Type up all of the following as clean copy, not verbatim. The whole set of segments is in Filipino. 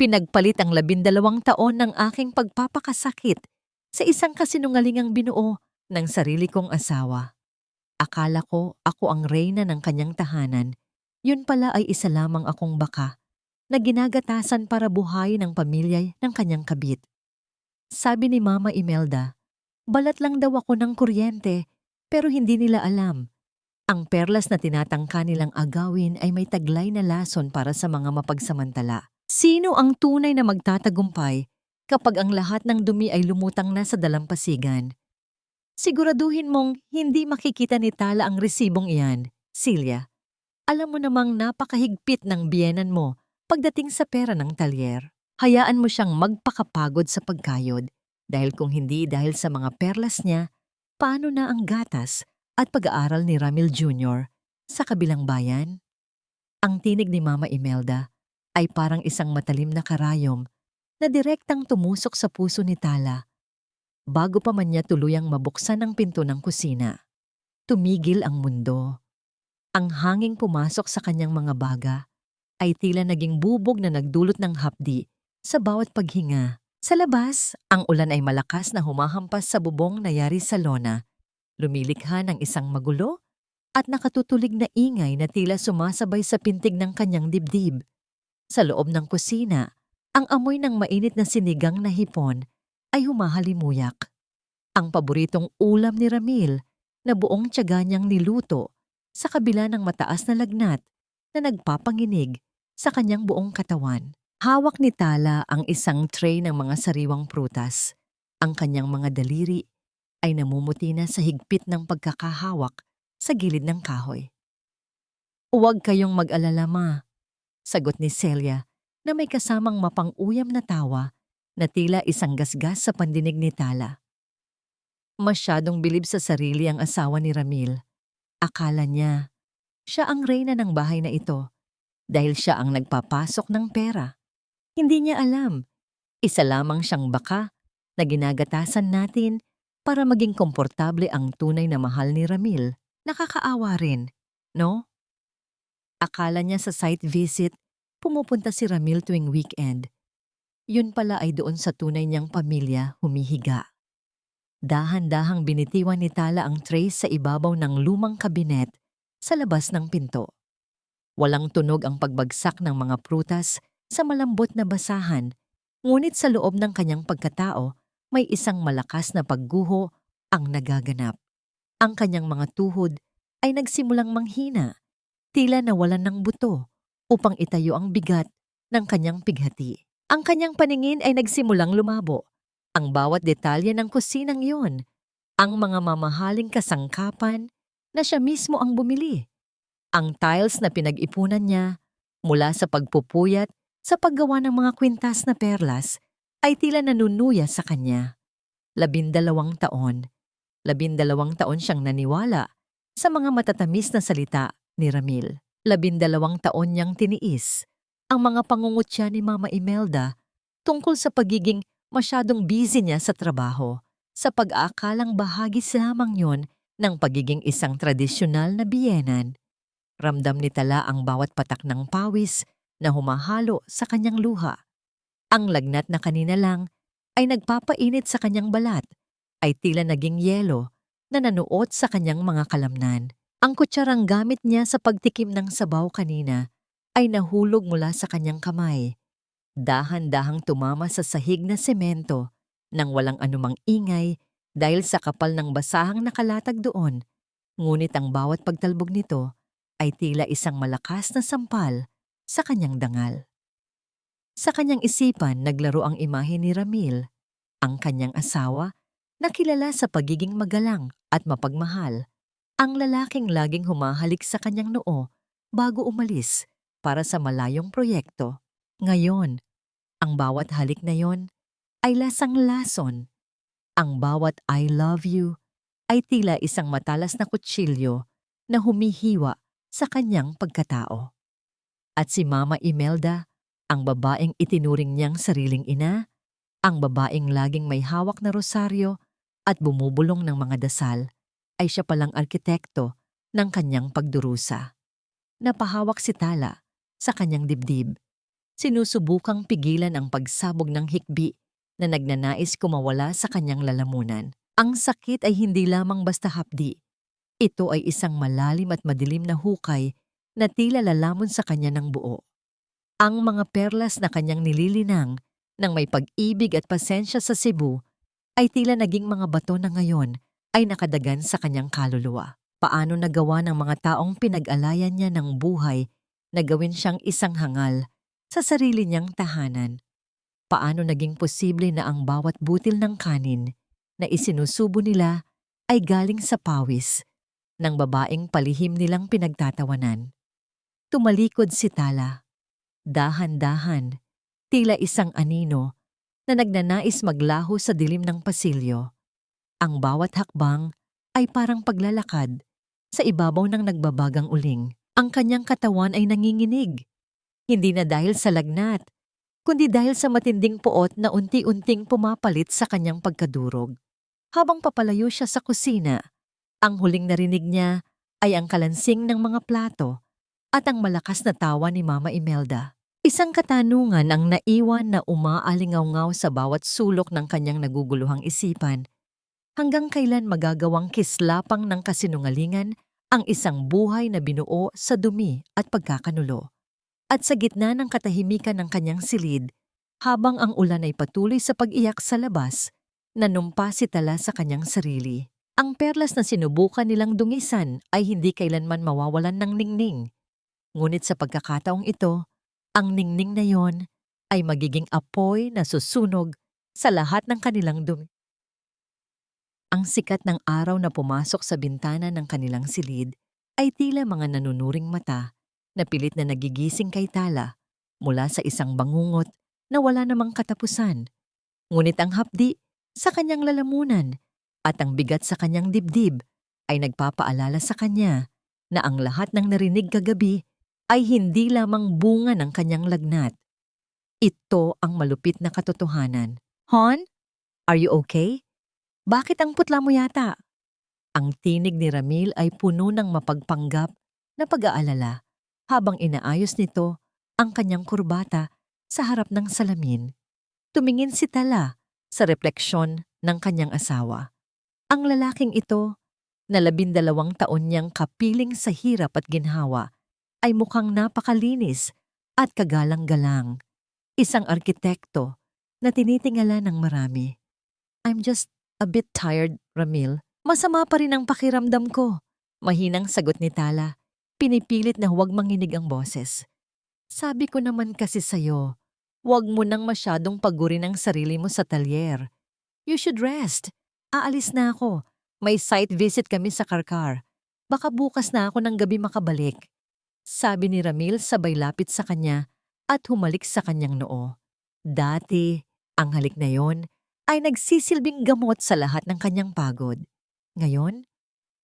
Pinagpalit ang 12 taon ng aking pagpapakasakit sa isang kasinungalingang binuo ng sarili kong asawa. Akala ko ako ang reyna ng kanyang tahanan. Yun pala ay isa lamang akong baka na ginagatasan para buhayin ang pamilya ng kanyang kabit. Sabi ni Mama Imelda, balat lang daw ako ng kuryente pero hindi nila alam. Ang perlas na tinatangka nilang agawin ay may taglay na lason para sa mga mapagsamantala. Sino ang tunay na magtatagumpay kapag ang lahat ng dumi ay lumutang na sa dalampasigan? Siguraduhin mong hindi makikita ni Tala ang resibong iyan, Celia. Alam mo namang napakahigpit ng biyenan mo pagdating sa pera ng talyer. Hayaan mo siyang magpakapagod sa pagkayod dahil kung hindi dahil sa mga perlas niya, paano na ang gatas at pag-aaral ni Ramil Jr. sa kabilang bayan? Ang tinig ni Mama Imelda ay parang isang matalim na karayom na direktang tumusok sa puso ni Tala. Bago pa man niya tuluyang mabuksan ang pinto ng kusina, tumigil ang mundo. Ang hanging pumasok sa kanyang mga baga ay tila naging bubog na nagdulot ng hapdi sa bawat paghinga. Sa labas, ang ulan ay malakas na humahampas sa bubong na yari sa lona, lumilikha ng isang magulo at nakatutulig na ingay na tila sumasabay sa pintig ng kanyang dibdib. Sa loob ng kusina, ang amoy ng mainit na sinigang na hipon ay humahalimuyak. Ang paboritong ulam ni Ramil na buong tiyaga niyang niluto sa kabila ng mataas na lagnat na nagpapanginig sa kanyang buong katawan. Hawak ni Tala ang isang tray ng mga sariwang prutas. Ang kanyang mga daliri ay namumuti na sa higpit ng pagkakahawak sa gilid ng kahoy. "Huwag kayong mag-alala, Ma," sagot ni Celia na may kasamang mapang-uyam na tawa na tila isang gasgas sa pandinig ni Tala. Masyadong bilib sa sarili ang asawa ni Ramil. Akala niya, siya ang reyna ng bahay na ito dahil siya ang nagpapasok ng pera. Hindi niya alam, isa lamang siyang baka na ginagatasan natin para maging komportable ang tunay na mahal ni Ramil. Nakakaawa rin, no? Akala niya sa site visit, pumupunta si Ramil tuwing weekend. Yun pala ay doon sa tunay niyang pamilya humihiga. Dahan-dahang binitiwan ni Tala ang tray sa ibabaw ng lumang kabinet sa labas ng pinto. Walang tunog ang pagbagsak ng mga prutas sa malambot na basahan, ngunit sa loob ng kanyang pagkatao may isang malakas na pagguho ang nagaganap. Ang kanyang mga tuhod ay nagsimulang manghina, tila nawalan ng buto upang itayo ang bigat ng kanyang pighati. Ang kanyang paningin ay nagsimulang lumabo. Ang bawat detalye ng kusinang iyon, ang mga mamahaling kasangkapan na siya mismo ang bumili. Ang tiles na pinag-ipunan niya mula sa pagpupuyat sa paggawa ng mga kwintas na perlas ay tila nanunuya sa kanya. 12 taon. 12 taon siyang naniwala sa mga matatamis na salita ni Ramil. 12 taon niyang tiniis ang mga pangungutya ni Mama Imelda tungkol sa pagiging masyadong busy niya sa trabaho, sa pag-aakalang bahagi lamang yon ng pagiging isang tradisyonal na biyenan. Ramdam ni Tala ang bawat patak ng pawis na humahalo sa kanyang luha. Ang lagnat na kanina lang ay nagpapainit sa kanyang balat, ay tila naging yelo na nanuot sa kanyang mga kalamnan. Ang kutsarang gamit niya sa pagtikim ng sabaw kanina ay nahulog mula sa kanyang kamay. Dahan-dahang tumama sa sahig na semento nang walang anumang ingay dahil sa kapal ng basahang nakalatag doon. Ngunit ang bawat pagtalbog nito ay tila isang malakas na sampal sa kanyang dangal. Sa kanyang isipan naglaro ang imahe ni Ramil, ang kanyang asawa na kilala sa pagiging magalang at mapagmahal. Ang lalaking laging humahalik sa kanyang noo bago umalis para sa malayong proyekto. Ngayon, ang bawat halik na yon ay lasang-lason. Ang bawat I love you ay tila isang matalas na kutsilyo na humihiwa sa kanyang pagkatao. At si Mama Imelda, ang babaeng itinuring niyang sariling ina, ang babaeng laging may hawak na rosaryo at bumubulong ng mga dasal, ay siya palang arkitekto ng kanyang pagdurusa. Napahawak si Tala sa kanyang dibdib. Sinusubukang pigilan ang pagsabog ng hikbi na nagnanais kumawala sa kanyang lalamunan. Ang sakit ay hindi lamang basta hapdi. Ito ay isang malalim at madilim na hukay na tila lalamon sa kanya ng buo. Ang mga perlas na kanyang nililinang ng may pag-ibig at pasensya sa Cebu ay tila naging mga bato na ngayon ay nakadagan sa kanyang kaluluwa. Paano nagawa ng mga taong pinag-alayan niya ng buhay na gawin siyang isang hangal sa sarili niyang tahanan? Paano naging posible na ang bawat butil ng kanin na isinusubo nila ay galing sa pawis ng babaeng palihim nilang pinagtatawanan? Tumalikod si Tala. Dahan-dahan, tila isang anino na nagnanais maglaho sa dilim ng pasilyo. Ang bawat hakbang ay parang paglalakad sa ibabaw ng nagbabagang uling. Ang kanyang katawan ay nanginginig. Hindi na dahil sa lagnat, kundi dahil sa matinding puot na unti-unting pumapalit sa kanyang pagkadurog. Habang papalayo siya sa kusina, ang huling narinig niya ay ang kalansing ng mga plato at ang malakas na tawa ni Mama Imelda. Isang katanungan ang naiwan na umaalingaw-ngaw sa bawat sulok ng kanyang naguguluhang isipan. Hanggang kailan magagawang kislapang ng kasinungalingan ang isang buhay na binuo sa dumi at pagkakanulo? At sa gitna ng katahimikan ng kanyang silid, habang ang ulan ay patuloy sa pag-iyak sa labas, nanumpa si Tala sa kanyang sarili. Ang perlas na sinubukan nilang dungisan ay hindi kailanman mawawalan ng ningning. Ngunit sa pagkakataong ito, ang ningning na yon ay magiging apoy na susunog sa lahat ng kanilang dumi. Ang sikat ng araw na pumasok sa bintana ng kanilang silid ay tila mga nanunuring mata na pilit na nagigising kay Tala mula sa isang bangungot na wala namang katapusan. Ngunit ang hapdi sa kanyang lalamunan at ang bigat sa kanyang dibdib ay nagpapaalala sa kanya na ang lahat ng narinig kagabi ay hindi lamang bunga ng kanyang lagnat. Ito ang malupit na katotohanan. Hon, are you okay? Bakit ang putla mo yata? Ang tinig ni Ramil ay puno ng mapagpanggap na pag-aalala habang inaayos nito ang kanyang kurbata sa harap ng salamin. Tumingin si Tala sa refleksyon ng kanyang asawa. Ang lalaking ito, na 12 taon niyang kapiling sa hirap at ginhawa, ay mukhang napakalinis at kagalang-galang. Isang arkitekto na tinitingala ng marami. I'm just a bit tired, Ramil. Masama pa rin ang pakiramdam ko. Mahinang sagot ni Tala. Pinipilit na huwag manginig ang boses. Sabi ko naman kasi sa'yo, huwag mo nang masyadong pagurin ang sarili mo sa talyer. You should rest. Aalis na ako. May site visit kami sa Karkar. Baka bukas na ako ng gabi makabalik. Sabi ni Ramil sabay lapit sa kanya at humalik sa kanyang noo. Dati, ang halik na yon ay nagsisilbing gamot sa lahat ng kanyang pagod. Ngayon,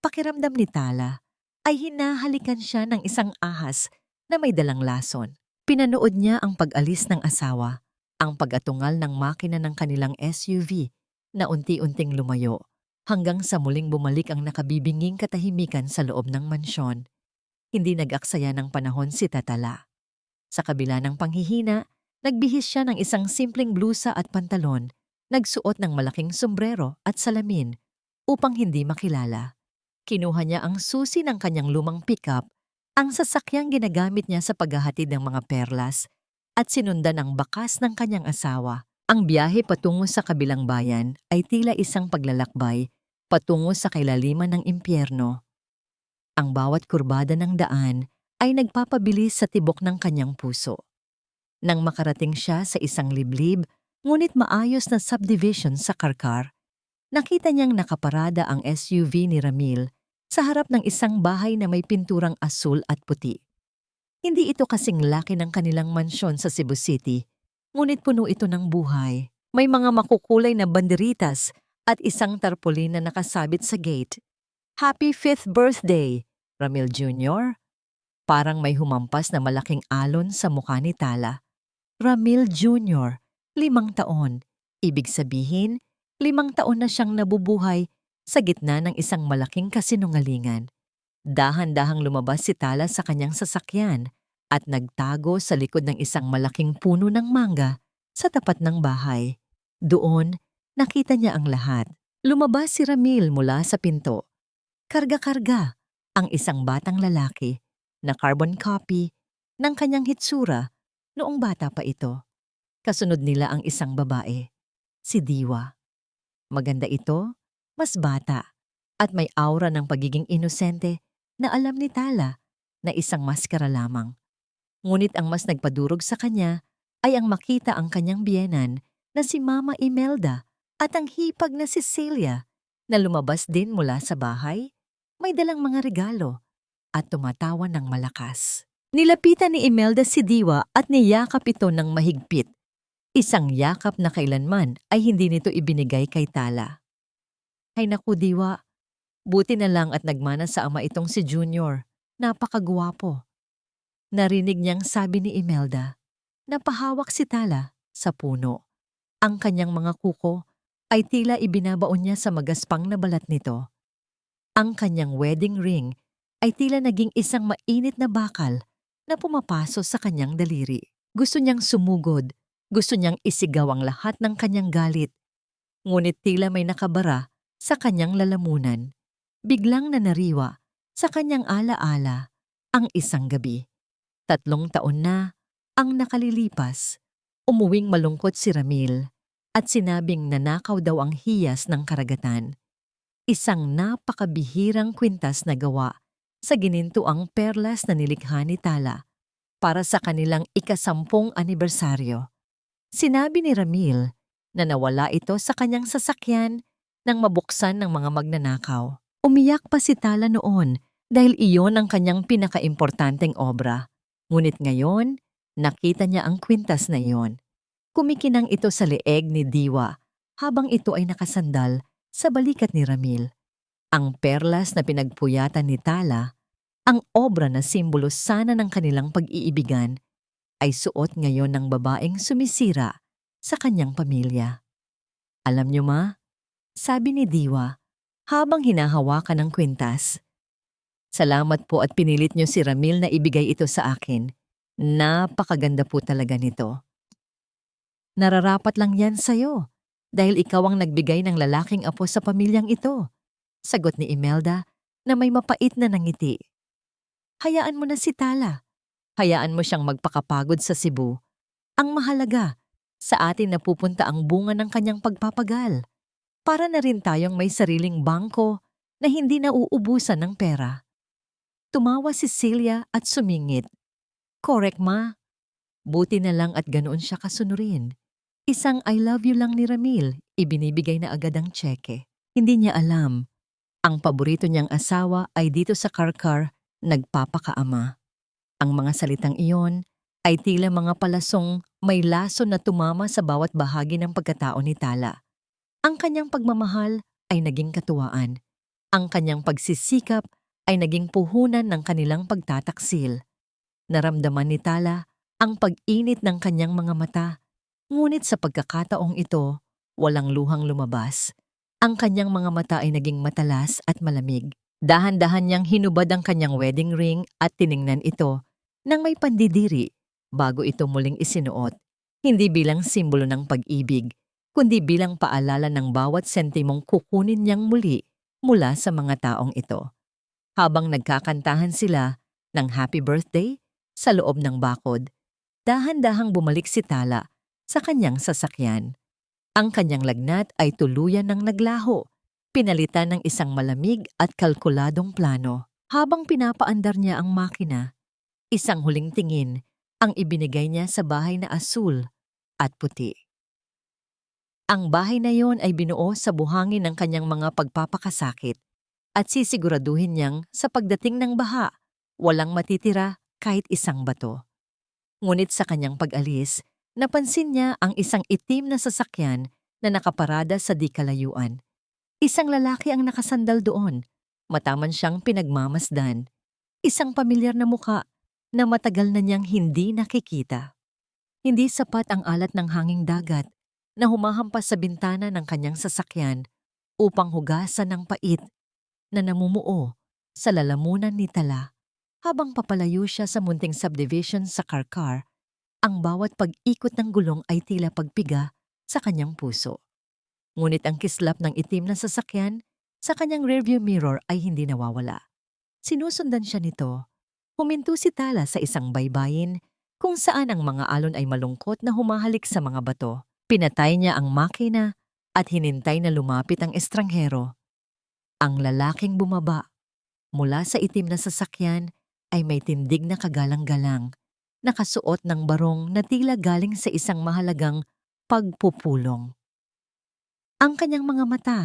pakiramdam ni Tala ay hinahalikan siya ng isang ahas na may dalang lason. Pinanood niya ang pag-alis ng asawa, ang pag-atungal ng makina ng kanilang SUV na unti-unting lumayo hanggang sa muling bumalik ang nakabibinging katahimikan sa loob ng mansyon. Hindi nag-aksaya ng panahon si Tala. Sa kabila ng panghihina, nagbihis siya ng isang simpleng blusa at pantalon, nagsuot ng malaking sombrero at salamin upang hindi makilala. Kinuha niya ang susi ng kanyang lumang pickup, ang sasakyang ginagamit niya sa paghahatid ng mga perlas, at sinundan ang bakas ng kanyang asawa. Ang biyahe patungo sa kabilang bayan ay tila isang paglalakbay patungo sa kailaliman ng impyerno. Ang bawat kurbada ng daan ay nagpapabilis sa tibok ng kanyang puso. Nang makarating siya sa isang liblib, ngunit maayos na subdivision sa Karkar, nakita niyang nakaparada ang SUV ni Ramil sa harap ng isang bahay na may pinturang asul at puti. Hindi ito kasing laki ng kanilang mansyon sa Cebu City, ngunit puno ito ng buhay. May mga makukulay na banderitas at isang tarpaulin na nakasabit sa gate. Happy 5th birthday, Ramil Jr. Parang may humampas na malaking alon sa mukha ni Tala. Ramil Jr., 5 taon. Ibig sabihin, 5 taon na siyang nabubuhay sa gitna ng isang malaking kasinungalingan. Dahan-dahang lumabas si Tala sa kanyang sasakyan at nagtago sa likod ng isang malaking puno ng mangga sa tapat ng bahay. Doon, nakita niya ang lahat. Lumabas si Ramil mula sa pinto. Karga-karga ang isang batang lalaki na carbon copy ng kanyang hitsura noong bata pa ito. Kasunod nila ang isang babae, si Diwa. Maganda ito, mas bata, at may aura ng pagiging inosente na alam ni Tala na isang maskara lamang. Ngunit ang mas nagpadurog sa kanya ay ang makita ang kanyang biyenan na si Mama Imelda at ang hipag na si Celia na lumabas din mula sa bahay, may dalang mga regalo at tumatawa ng malakas. Nilapitan ni Imelda si Diwa at niyakap ito ng mahigpit. Isang yakap na kailanman ay hindi nito ibinigay kay Tala. Ay naku Diwa, buti na lang at nagmana sa ama itong si Junior. Napakagwapo. Narinig niyang sabi ni Imelda. Napahawak si Tala sa puno. Ang kanyang mga kuko ay tila ibinabaon niya sa magaspang na balat nito. Ang kanyang wedding ring ay tila naging isang mainit na bakal na pumapaso sa kanyang daliri. Gusto niyang sumugod. Gusto niyang isigaw ang lahat ng kanyang galit. Ngunit tila may nakabara sa kanyang lalamunan. Biglang nanariwa sa kanyang alaala ang isang gabi. 3 taon na ang nakalilipas. Umuwing malungkot si Ramil at sinabing nanakaw daw ang hiyas ng karagatan. Isang napakabihirang kwintas na gawa sa ginintuang perlas na nilikha ni Tala para sa kanilang ika-10 anibersaryo. Sinabi ni Ramil na nawala ito sa kanyang sasakyan nang mabuksan ng mga magnanakaw. Umiyak pa si Tala noon dahil iyon ang kanyang pinakaimportanteng obra. Ngunit ngayon, nakita niya ang kwintas na iyon. Kumikinang ito sa leeg ni Diwa habang ito ay nakasandal sa balikat ni Ramil. Ang perlas na pinagpuyatan ni Tala, ang obra na simbolo sana ng kanilang pag-iibigan, ay suot ngayon ng babaeng sumisira sa kanyang pamilya. Alam niyo ma, sabi ni Diwa habang hinahawakan ng kwintas. Salamat po at pinilit niyo si Ramil na ibigay ito sa akin. Napakaganda po talaga nito. Nararapat lang yan sa'yo dahil ikaw ang nagbigay ng lalaking apo sa pamilyang ito. Sagot ni Imelda na may mapait na nangiti. Hayaan mo na si Tala. Hayaan mo siyang magpakapagod sa Cebu. Ang mahalaga, sa atin napupunta ang bunga ng kanyang pagpapagal. Para na rin tayong may sariling bangko na hindi nauubusan ng pera. Tumawa si Celia at sumingit. Correct ma. Buti na lang at ganoon siya kasunurin. Isang I love you lang ni Ramil, ibinibigay na agad ang tseke. Hindi niya alam. Ang paborito niyang asawa ay dito sa Karkar, nagpapakaama. Ang mga salitang iyon ay tila mga palasong may laso na tumama sa bawat bahagi ng pagkatao ni Tala. Ang kanyang pagmamahal ay naging katuwaan. Ang kanyang pagsisikap ay naging puhunan ng kanilang pagtataksil. Naramdaman ni Tala ang pag-init ng kanyang mga mata, ngunit sa pagkakataong ito, walang luhang lumabas. Ang kanyang mga mata ay naging matalas at malamig. Dahan-dahan niyang hinubad ang kanyang wedding ring at tiningnan ito nang may pandidiri bago ito muling isinuot, hindi bilang simbolo ng pag-ibig, kundi bilang paalala ng bawat sentimong kukunin niyang muli mula sa mga taong ito. Habang nagkakantahan sila ng happy birthday sa loob ng bakod, dahan-dahang bumalik si Tala sa kanyang sasakyan. Ang kanyang lagnat ay tuluyan ng naglaho, pinalitan ng isang malamig at kalkuladong plano. Habang pinapaandar niya ang makina, isang huling tingin ang ibinigay niya sa bahay na asul at puti. Ang bahay na yon ay binuo sa buhangin ng kanyang mga pagpapakasakit at sisiguraduhin niyang sa pagdating ng baha, walang matitira kahit isang bato. Ngunit sa kanyang pag-alis, napansin niya ang isang itim na sasakyan na nakaparada sa di kalayuan. Isang lalaki ang nakasandal doon, mataman siyang pinagmamasdan. Isang pamilyar na muka na matagal na niyang hindi nakikita. Hindi sapat ang alat ng hanging dagat na humahampas sa bintana ng kanyang sasakyan upang hugasan ng pait na namumuo sa lalamunan ni Tala Habang papalayo siya sa munting subdivision sa Karkar, ang bawat pag-ikot ng gulong ay tila pagpiga sa kanyang puso. Ngunit ang kislap ng itim na sasakyan sa kanyang rearview mirror ay hindi nawawala. Sinusundan siya nito. Huminto si Tala sa isang baybayin kung saan ang mga alon ay malungkot na humahalik sa mga bato. Pinatay niya ang makina at hinintay na lumapit ang estranghero. Ang lalaking bumaba mula sa itim na sasakyan ay may tindig na kagalang-galang, nakasuot ng barong na tila galing sa isang mahalagang pagpupulong. Ang kanyang mga mata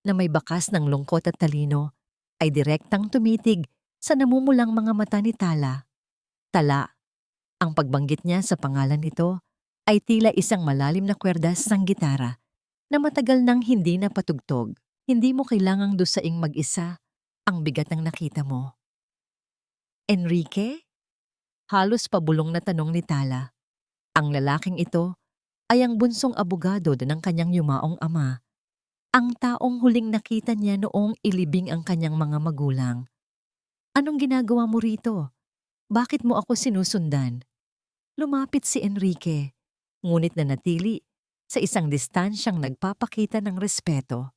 na may bakas ng lungkot at talino ay direktang tumitig sa namumulang mga mata ni Tala. Tala, ang pagbanggit niya sa pangalan nito ay tila isang malalim na kwerdas ng gitara na matagal nang hindi napatugtog. Hindi mo kailangang dusaing mag-isa ang bigat ng nakita mo. Enrique? Halos pabulong na tanong ni Tala. Ang lalaking ito ay ang bunsong abogado ng kanyang yumaong ama. Ang taong huling nakita niya noong ilibing ang kanyang mga magulang. Anong ginagawa mo rito? Bakit mo ako sinusundan? Lumapit si Enrique, ngunit nanatili sa isang distansyang nagpapakita ng respeto.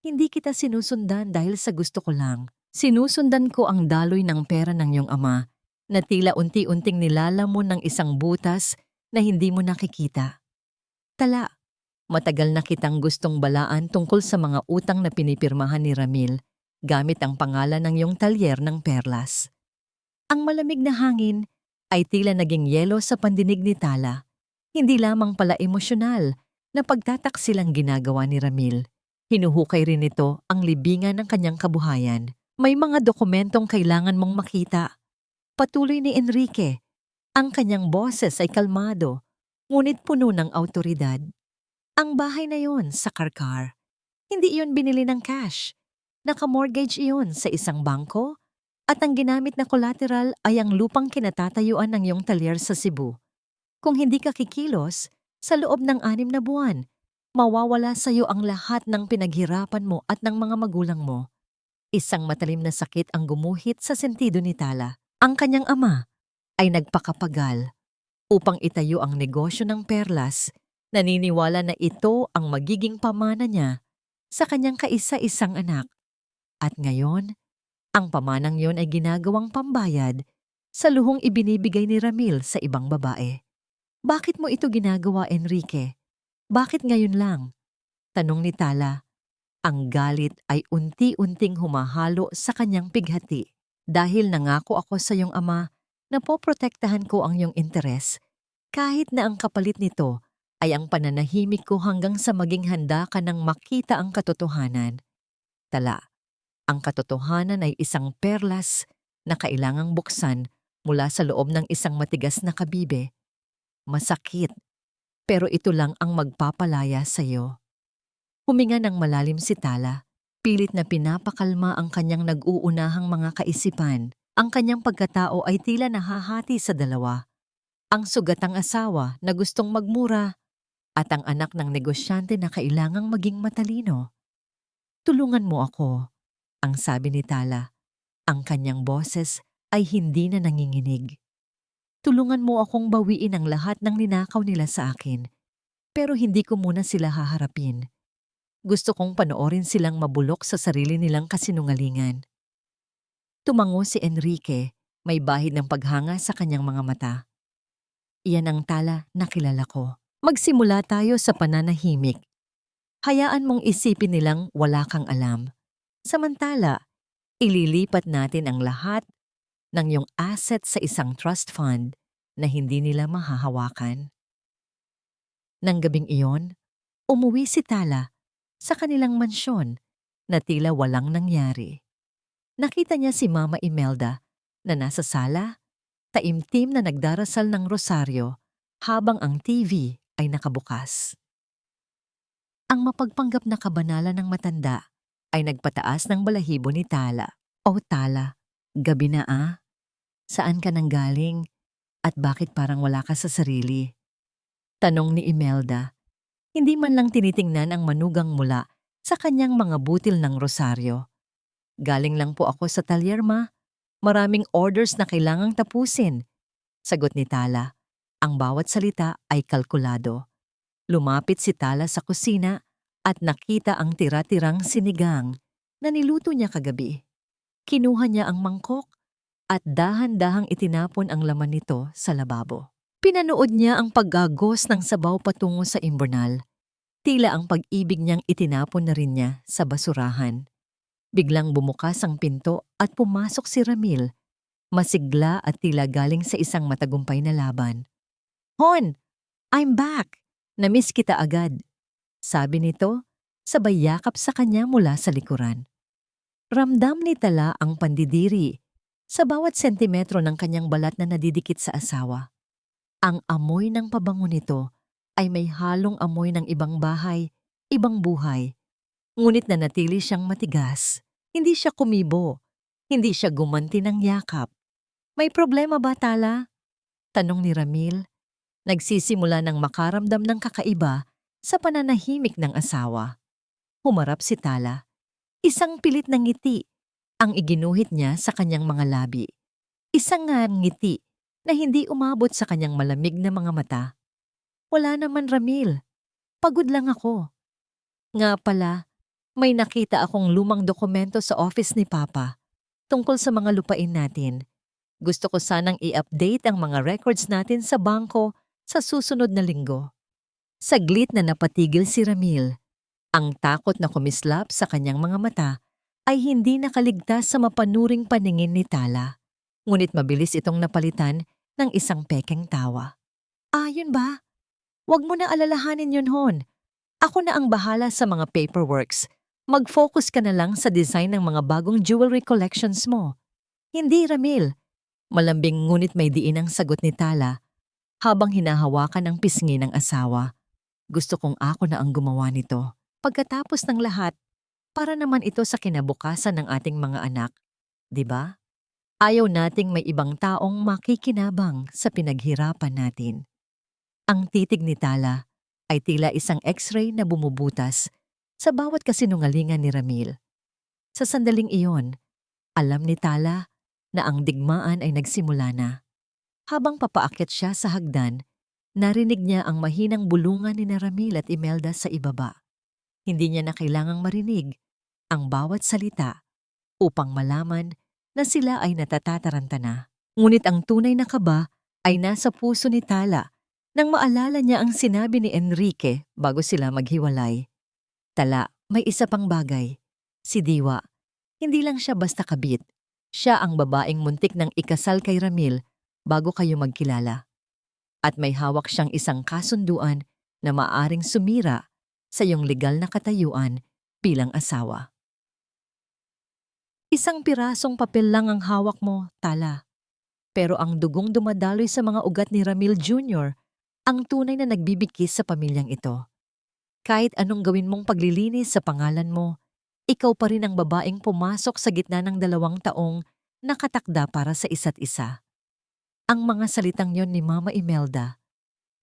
Hindi kita sinusundan dahil sa gusto ko lang. Sinusundan ko ang daloy ng pera ng iyong ama na tila unti-unting nilalamon ng isang butas na hindi mo nakikita. Tala, matagal na kitang gustong balaan tungkol sa mga utang na pinipirmahan ni Ramil gamit ang pangalan ng iyong talyer ng perlas. Ang malamig na hangin ay tila naging yelo sa pandinig ni Tala. Hindi lamang pala emosyonal na pagtataksilang ginagawa ni Ramil. Hinuhukay rin nito ang libingan ng kanyang kabuhayan. May mga dokumentong kailangan mong makita. Patuloy ni Enrique. Ang kanyang boses ay kalmado, ngunit puno ng awtoridad. Ang bahay na yon sa Karkar, hindi iyon binili ng cash. Naka-mortgage iyon sa isang bangko at ang ginamit na collateral ay ang lupang kinatatayuan ng iyong talyer sa Cebu. Kung hindi ka kikilos, sa loob ng 6 na buwan, mawawala sa iyo ang lahat ng pinaghirapan mo at ng mga magulang mo. Isang matalim na sakit ang gumuhit sa sentido ni Tala. Ang kanyang ama ay nagpakapagal upang itayo ang negosyo ng perlas. Naniniwala na ito ang magiging pamana niya sa kanyang kaisa-isang anak. At ngayon, ang pamanang yon ay ginagawang pambayad sa luhong ibinibigay ni Ramil sa ibang babae. Bakit mo ito ginagawa, Enrique? Bakit ngayon lang? Tanong ni Tala. Ang galit ay unti-unting humahalo sa kanyang pighati. Dahil nangako ako sa iyong ama na poprotektahan ko ang iyong interes, kahit na ang kapalit nito ay ang pananahimik ko hanggang sa maging handa ka nang makita ang katotohanan. Tala, ang katotohanan ay isang perlas na kailangang buksan mula sa loob ng isang matigas na kabibe. Masakit, pero ito lang ang magpapalaya sa iyo. Huminga ng malalim si Tala, pilit na pinapakalma ang kanyang nag-uunahang mga kaisipan. Ang kanyang pagkatao ay tila nahahati sa dalawa. Ang sugatang asawa na gustong magmura at ang anak ng negosyante na kailangang maging matalino. Tulungan mo ako, ang sabi ni Tala. Ang kanyang boses ay hindi na nanginginig. Tulungan mo akong bawiin ang lahat ng ninakaw nila sa akin, pero hindi ko muna sila haharapin. Gusto kong panoorin silang mabulok sa sarili nilang kasinungalingan. Tumango si Enrique, may bahid ng paghanga sa kanyang mga mata. Iyan ang Tala na kilala ko. Magsimula tayo sa pananahimik. Hayaan mong isipin nilang wala kang alam. Samantala, ililipat natin ang lahat ng iyong asset sa isang trust fund na hindi nila mahahawakan. Nang gabing iyon, umuwi si Tala sa kanilang mansyon na tila walang nangyari. Nakita niya si Mama Imelda na nasa sala, taimtim na nagdarasal ng rosaryo habang ang TV ay nakabukas. Ang mapagpanggap na kabanalan ng matanda ay nagpataas ng balahibo ni Tala. O Tala, gabi na ah? Saan ka nanggaling at bakit parang wala ka sa sarili? Tanong ni Imelda. Hindi man lang tinitingnan ang manugang mula sa kanyang mga butil ng rosaryo. Galing lang po ako sa talyer, ma. Maraming orders na kailangang tapusin. Sagot ni Tala. Ang bawat salita ay kalkulado. Lumapit si Tala sa kusina at nakita ang tira-tirang sinigang na niluto niya kagabi. Kinuha niya ang mangkok at dahan-dahang itinapon ang laman nito sa lababo. Pinanood niya ang paggagos ng sabaw patungo sa imburnal. Tila ang pag-ibig niyang itinapon na rin niya sa basurahan. Biglang bumukas ang pinto at pumasok si Ramil. Masigla at tila galing sa isang matagumpay na laban. "Hon, I'm back! Namiss kita agad," sabi nito, sabay yakap sa kanya mula sa likuran. Ramdam ni Tala ang pandidiri sa bawat sentimetro ng kanyang balat na nadidikit sa asawa. Ang amoy ng pabango nito ay may halong amoy ng ibang bahay, ibang buhay. Ngunit nanatili siyang matigas. Hindi siya kumibo. Hindi siya gumanti ng yakap. "May problema ba, Tala?" tanong ni Ramil. Nagsisimula ng makaramdam ng kakaiba sa pananahimik ng asawa. Humarap si Tala. Isang pilit na ngiti ang iginuhit niya sa kanyang mga labi. Isang ngiti na hindi umabot sa kanyang malamig na mga mata. "Wala naman, Ramil. Pagod lang ako. Nga pala, may nakita akong lumang dokumento sa office ni Papa tungkol sa mga lupain natin. Gusto ko sanang i-update ang mga records natin sa bangko sa susunod na linggo." Saglit na napatigil si Ramil. Ang takot na kumislap sa kanyang mga mata ay hindi nakaligtas sa mapanuring paningin ni Tala. Ngunit mabilis itong napalitan ng isang pekeng tawa. "Yun ba? Huwag mo na alalahanin yun, Hon. Ako na ang bahala sa mga paperworks. Mag-focus ka na lang sa design ng mga bagong jewelry collections mo." "Hindi, Ramil." Malambing ngunit may diin ang sagot ni Tala habang hinahawakan ang pisngi ng asawa. "Gusto kong ako na ang gumawa nito. Pagkatapos ng lahat, para naman ito sa kinabukasan ng ating mga anak. 'Di ba? Ayaw nating may ibang taong makikinabang sa pinaghirapan natin." Ang titig ni Tala ay tila isang x-ray na bumubutas sa bawat kasinungalingan ni Ramil. Sa sandaling iyon, alam ni Tala na ang digmaan ay nagsimula na. Habang papaakyat siya sa hagdan, narinig niya ang mahinang bulungan ni Ramil at Imelda sa ibaba. Hindi niya na kailangang marinig ang bawat salita upang malaman na sila ay natatataranta na. Ngunit ang tunay na kaba ay nasa puso ni Tala nang maalala niya ang sinabi ni Enrique bago sila maghiwalay. "Tala, may isa pang bagay. Si Diwa, hindi lang siya basta kabit. Siya ang babaeng muntik ng ikasal kay Ramil bago kayo magkilala. At may hawak siyang isang kasunduan na maaring sumira sa iyong legal na katayuan bilang asawa." "Isang pirasong papel lang ang hawak mo, Tala. Pero ang dugong dumadaloy sa mga ugat ni Ramil Jr. ang tunay na nagbibigkis sa pamilyang ito. Kahit anong gawin mong paglilinis sa pangalan mo, ikaw pa rin ang babaeng pumasok sa gitna ng 2 taong nakatakda para sa isa't isa." Ang mga salitang yon ni Mama Imelda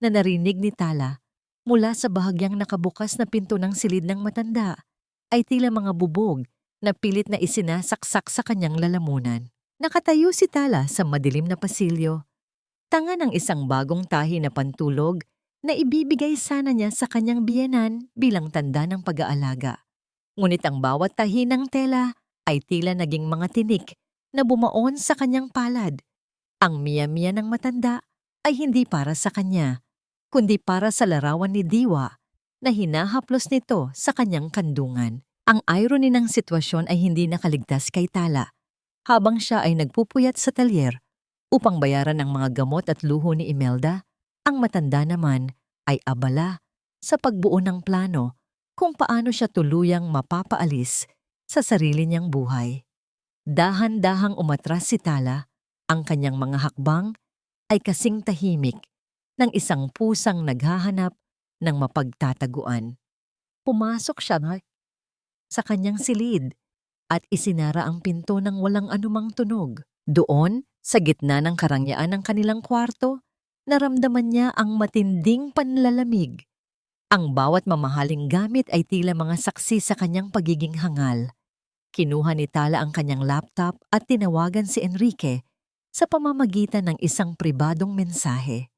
na narinig ni Tala mula sa bahagyang nakabukas na pinto ng silid ng matanda ay tila mga bubog na pilit na isinasaksak sa kanyang lalamunan. Nakatayo si Tala sa madilim na pasilyo, tanga ng isang bagong tahi na pantulog na ibibigay sana niya sa kanyang biyenan bilang tanda ng pag-aalaga. Ngunit ang bawat tahi ng tela ay tila naging mga tinik na bumaon sa kanyang palad. Ang miya-miya ng matanda ay hindi para sa kanya, kundi para sa larawan ni Diwa na hinahaplos nito sa kanyang kandungan. Ang irony ng sitwasyon ay hindi nakaligtas kay Tala habang siya ay nagpupuyat sa talyer upang bayaran ang mga gamot at luho ni Imelda. Ang matanda naman ay abala sa pagbuo ng plano kung paano siya tuluyang mapapaalis sa sarili niyang buhay. Dahan-dahang umatras si Tala, ang kanyang mga hakbang ay kasing tahimik ng isang pusang naghahanap ng mapagtataguan. Pumasok siya sa kanyang silid at isinara ang pinto ng walang anumang tunog. Doon, sa gitna ng karangyaan ng kanilang kwarto, naramdaman niya ang matinding panlalamig. Ang bawat mamahaling gamit ay tila mga saksi sa kanyang pagiging hangal. Kinuha ni Tala ang kanyang laptop at tinawagan si Enrique sa pamamagitan ng isang pribadong mensahe.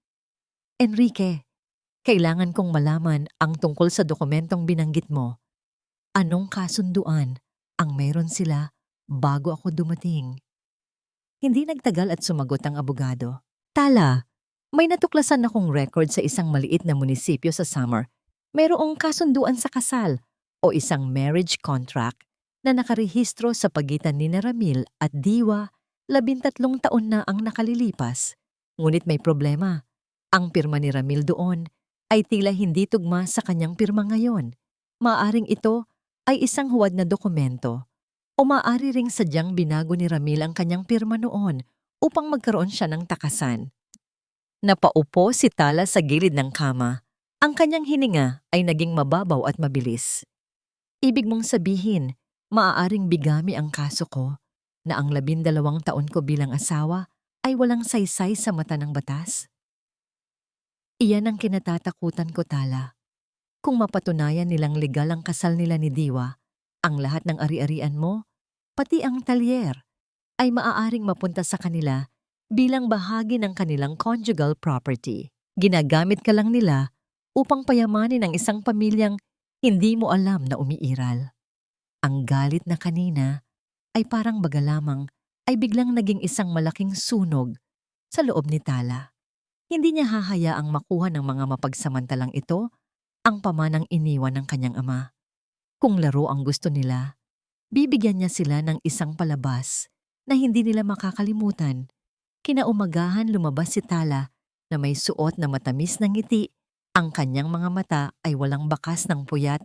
Enrique, kailangan kong malaman ang tungkol sa dokumentong binanggit mo. Anong kasunduan ang meron sila bago ako dumating? Hindi nagtagal at sumagot ang abogado. Tala, may natuklasan akong record sa isang maliit na munisipyo sa Samar. Mayroong kasunduan sa kasal o isang marriage contract na nakarehistro sa pagitan ni Ramil at Diwa. 13 taon na ang nakalilipas. Ngunit may problema. Ang pirma ni Ramil doon ay tila hindi tugma sa kanyang pirma ngayon. Maaring ito ay isang huwad na dokumento o maaari ring sadyang binago ni Ramil ang kanyang pirma noon upang magkaroon siya ng takasan. Napaupo si Tala sa gilid ng kama. Ang kanyang hininga ay naging mababaw at mabilis. Ibig mong sabihin, maaaring bigami ang kaso ko na ang 12 taon ko bilang asawa ay walang saysay sa mata ng batas? Iyan ang kinatatakutan ko, Tala. Kung mapatunayan nilang legal ang kasal nila ni Diwa, ang lahat ng ari-arian mo, pati ang talyer, ay maaaring mapunta sa kanila bilang bahagi ng kanilang conjugal property. Ginagamit ka lang nila upang payamanin ang isang pamilyang hindi mo alam na umiiral. Ang galit na kanina ay parang baga lamang ay biglang naging isang malaking sunog sa loob ni Tala. Hindi niya hahayaang makuha ng mga mapagsamantalang ito ang pamanang iniwan ng kanyang ama. Kung laro ang gusto nila, bibigyan niya sila ng isang palabas na hindi nila makakalimutan. Kinaumagahan lumabas si Tala na may suot na matamis na ngiti. Ang kanyang mga mata ay walang bakas ng puyat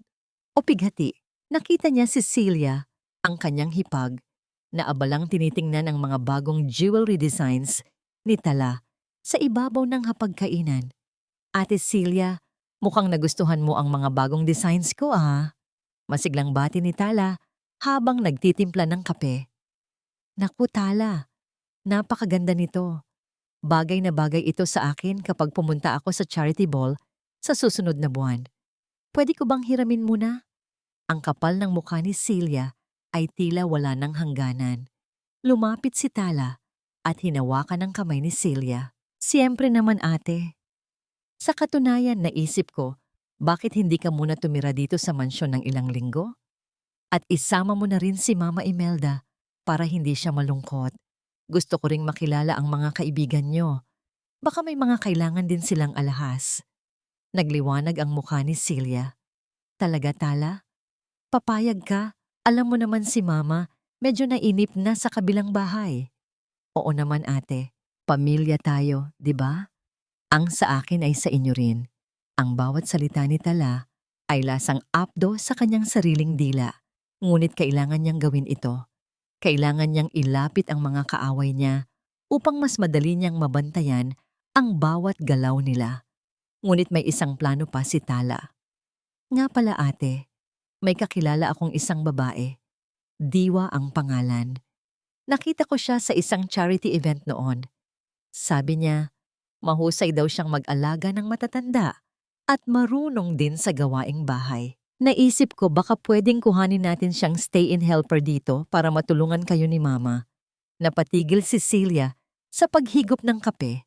o pighati. Nakita niya si Celia, ang kanyang hipag, na abalang tinitingnan ang mga bagong jewelry designs ni Tala sa ibabaw ng hapagkainan. Ate Celia, mukhang nagustuhan mo ang mga bagong designs ko Masiglang bati ni Tala habang nagtitimpla ng kape. Naku Tala, napakaganda nito. Bagay na bagay ito sa akin kapag pumunta ako sa charity ball sa susunod na buwan. Pwede ko bang hiramin muna? Ang kapal ng mukha ni Celia ay tila wala ng hangganan. Lumapit si Tala at hinawakan ang kamay ni Celia. Siyempre naman ate. Sa katunayan naisip ko, bakit hindi ka muna tumira dito sa mansyon ng ilang linggo? At isama mo na rin si Mama Imelda para hindi siya malungkot. Gusto ko ring makilala ang mga kaibigan nyo. Baka may mga kailangan din silang alahas. Nagliwanag ang mukha ni Celia. Talaga Tala? Papayag ka? Alam mo naman si Mama, medyo nainip na sa kabilang bahay. Oo naman ate, pamilya tayo, di ba? Ang sa akin ay sa inyo rin. Ang bawat salita ni Tala ay lasang apdo sa kanyang sariling dila. Ngunit kailangan niyang gawin ito. Kailangan niyang ilapit ang mga kaaway niya upang mas madali niyang mabantayan ang bawat galaw nila. Ngunit may isang plano pa si Tala. Nga pala ate, may kakilala akong isang babae. Diwa ang pangalan. Nakita ko siya sa isang charity event noon. Sabi niya, mahusay daw siyang mag-alaga ng matatanda at marunong din sa gawaing bahay. Naisip ko baka pwedeng kuhanin natin siyang stay-in helper dito para matulungan kayo ni Mama. Napatigil si Celia sa paghigop ng kape.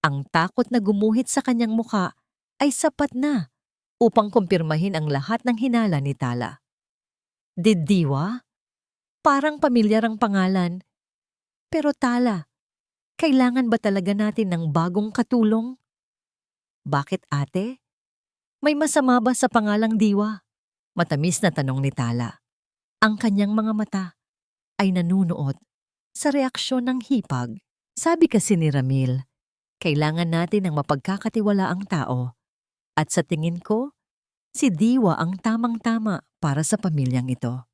Ang takot na gumuhit sa kanyang muka ay sapat na upang kumpirmahin ang lahat ng hinala ni Tala. Diwa? Parang pamilyar ang pangalan. Pero Tala, kailangan ba talaga natin ng bagong katulong? Bakit ate? May masama ba sa pangalang Diwa? Matamis na tanong ni Tala. Ang kanyang mga mata ay nanunuot sa reaksyon ng hipag. Sabi kasi ni Ramil, kailangan natin ng mapagkakatiwalaang tao. At sa tingin ko, si Diwa ang tamang-tama para sa pamilyang ito.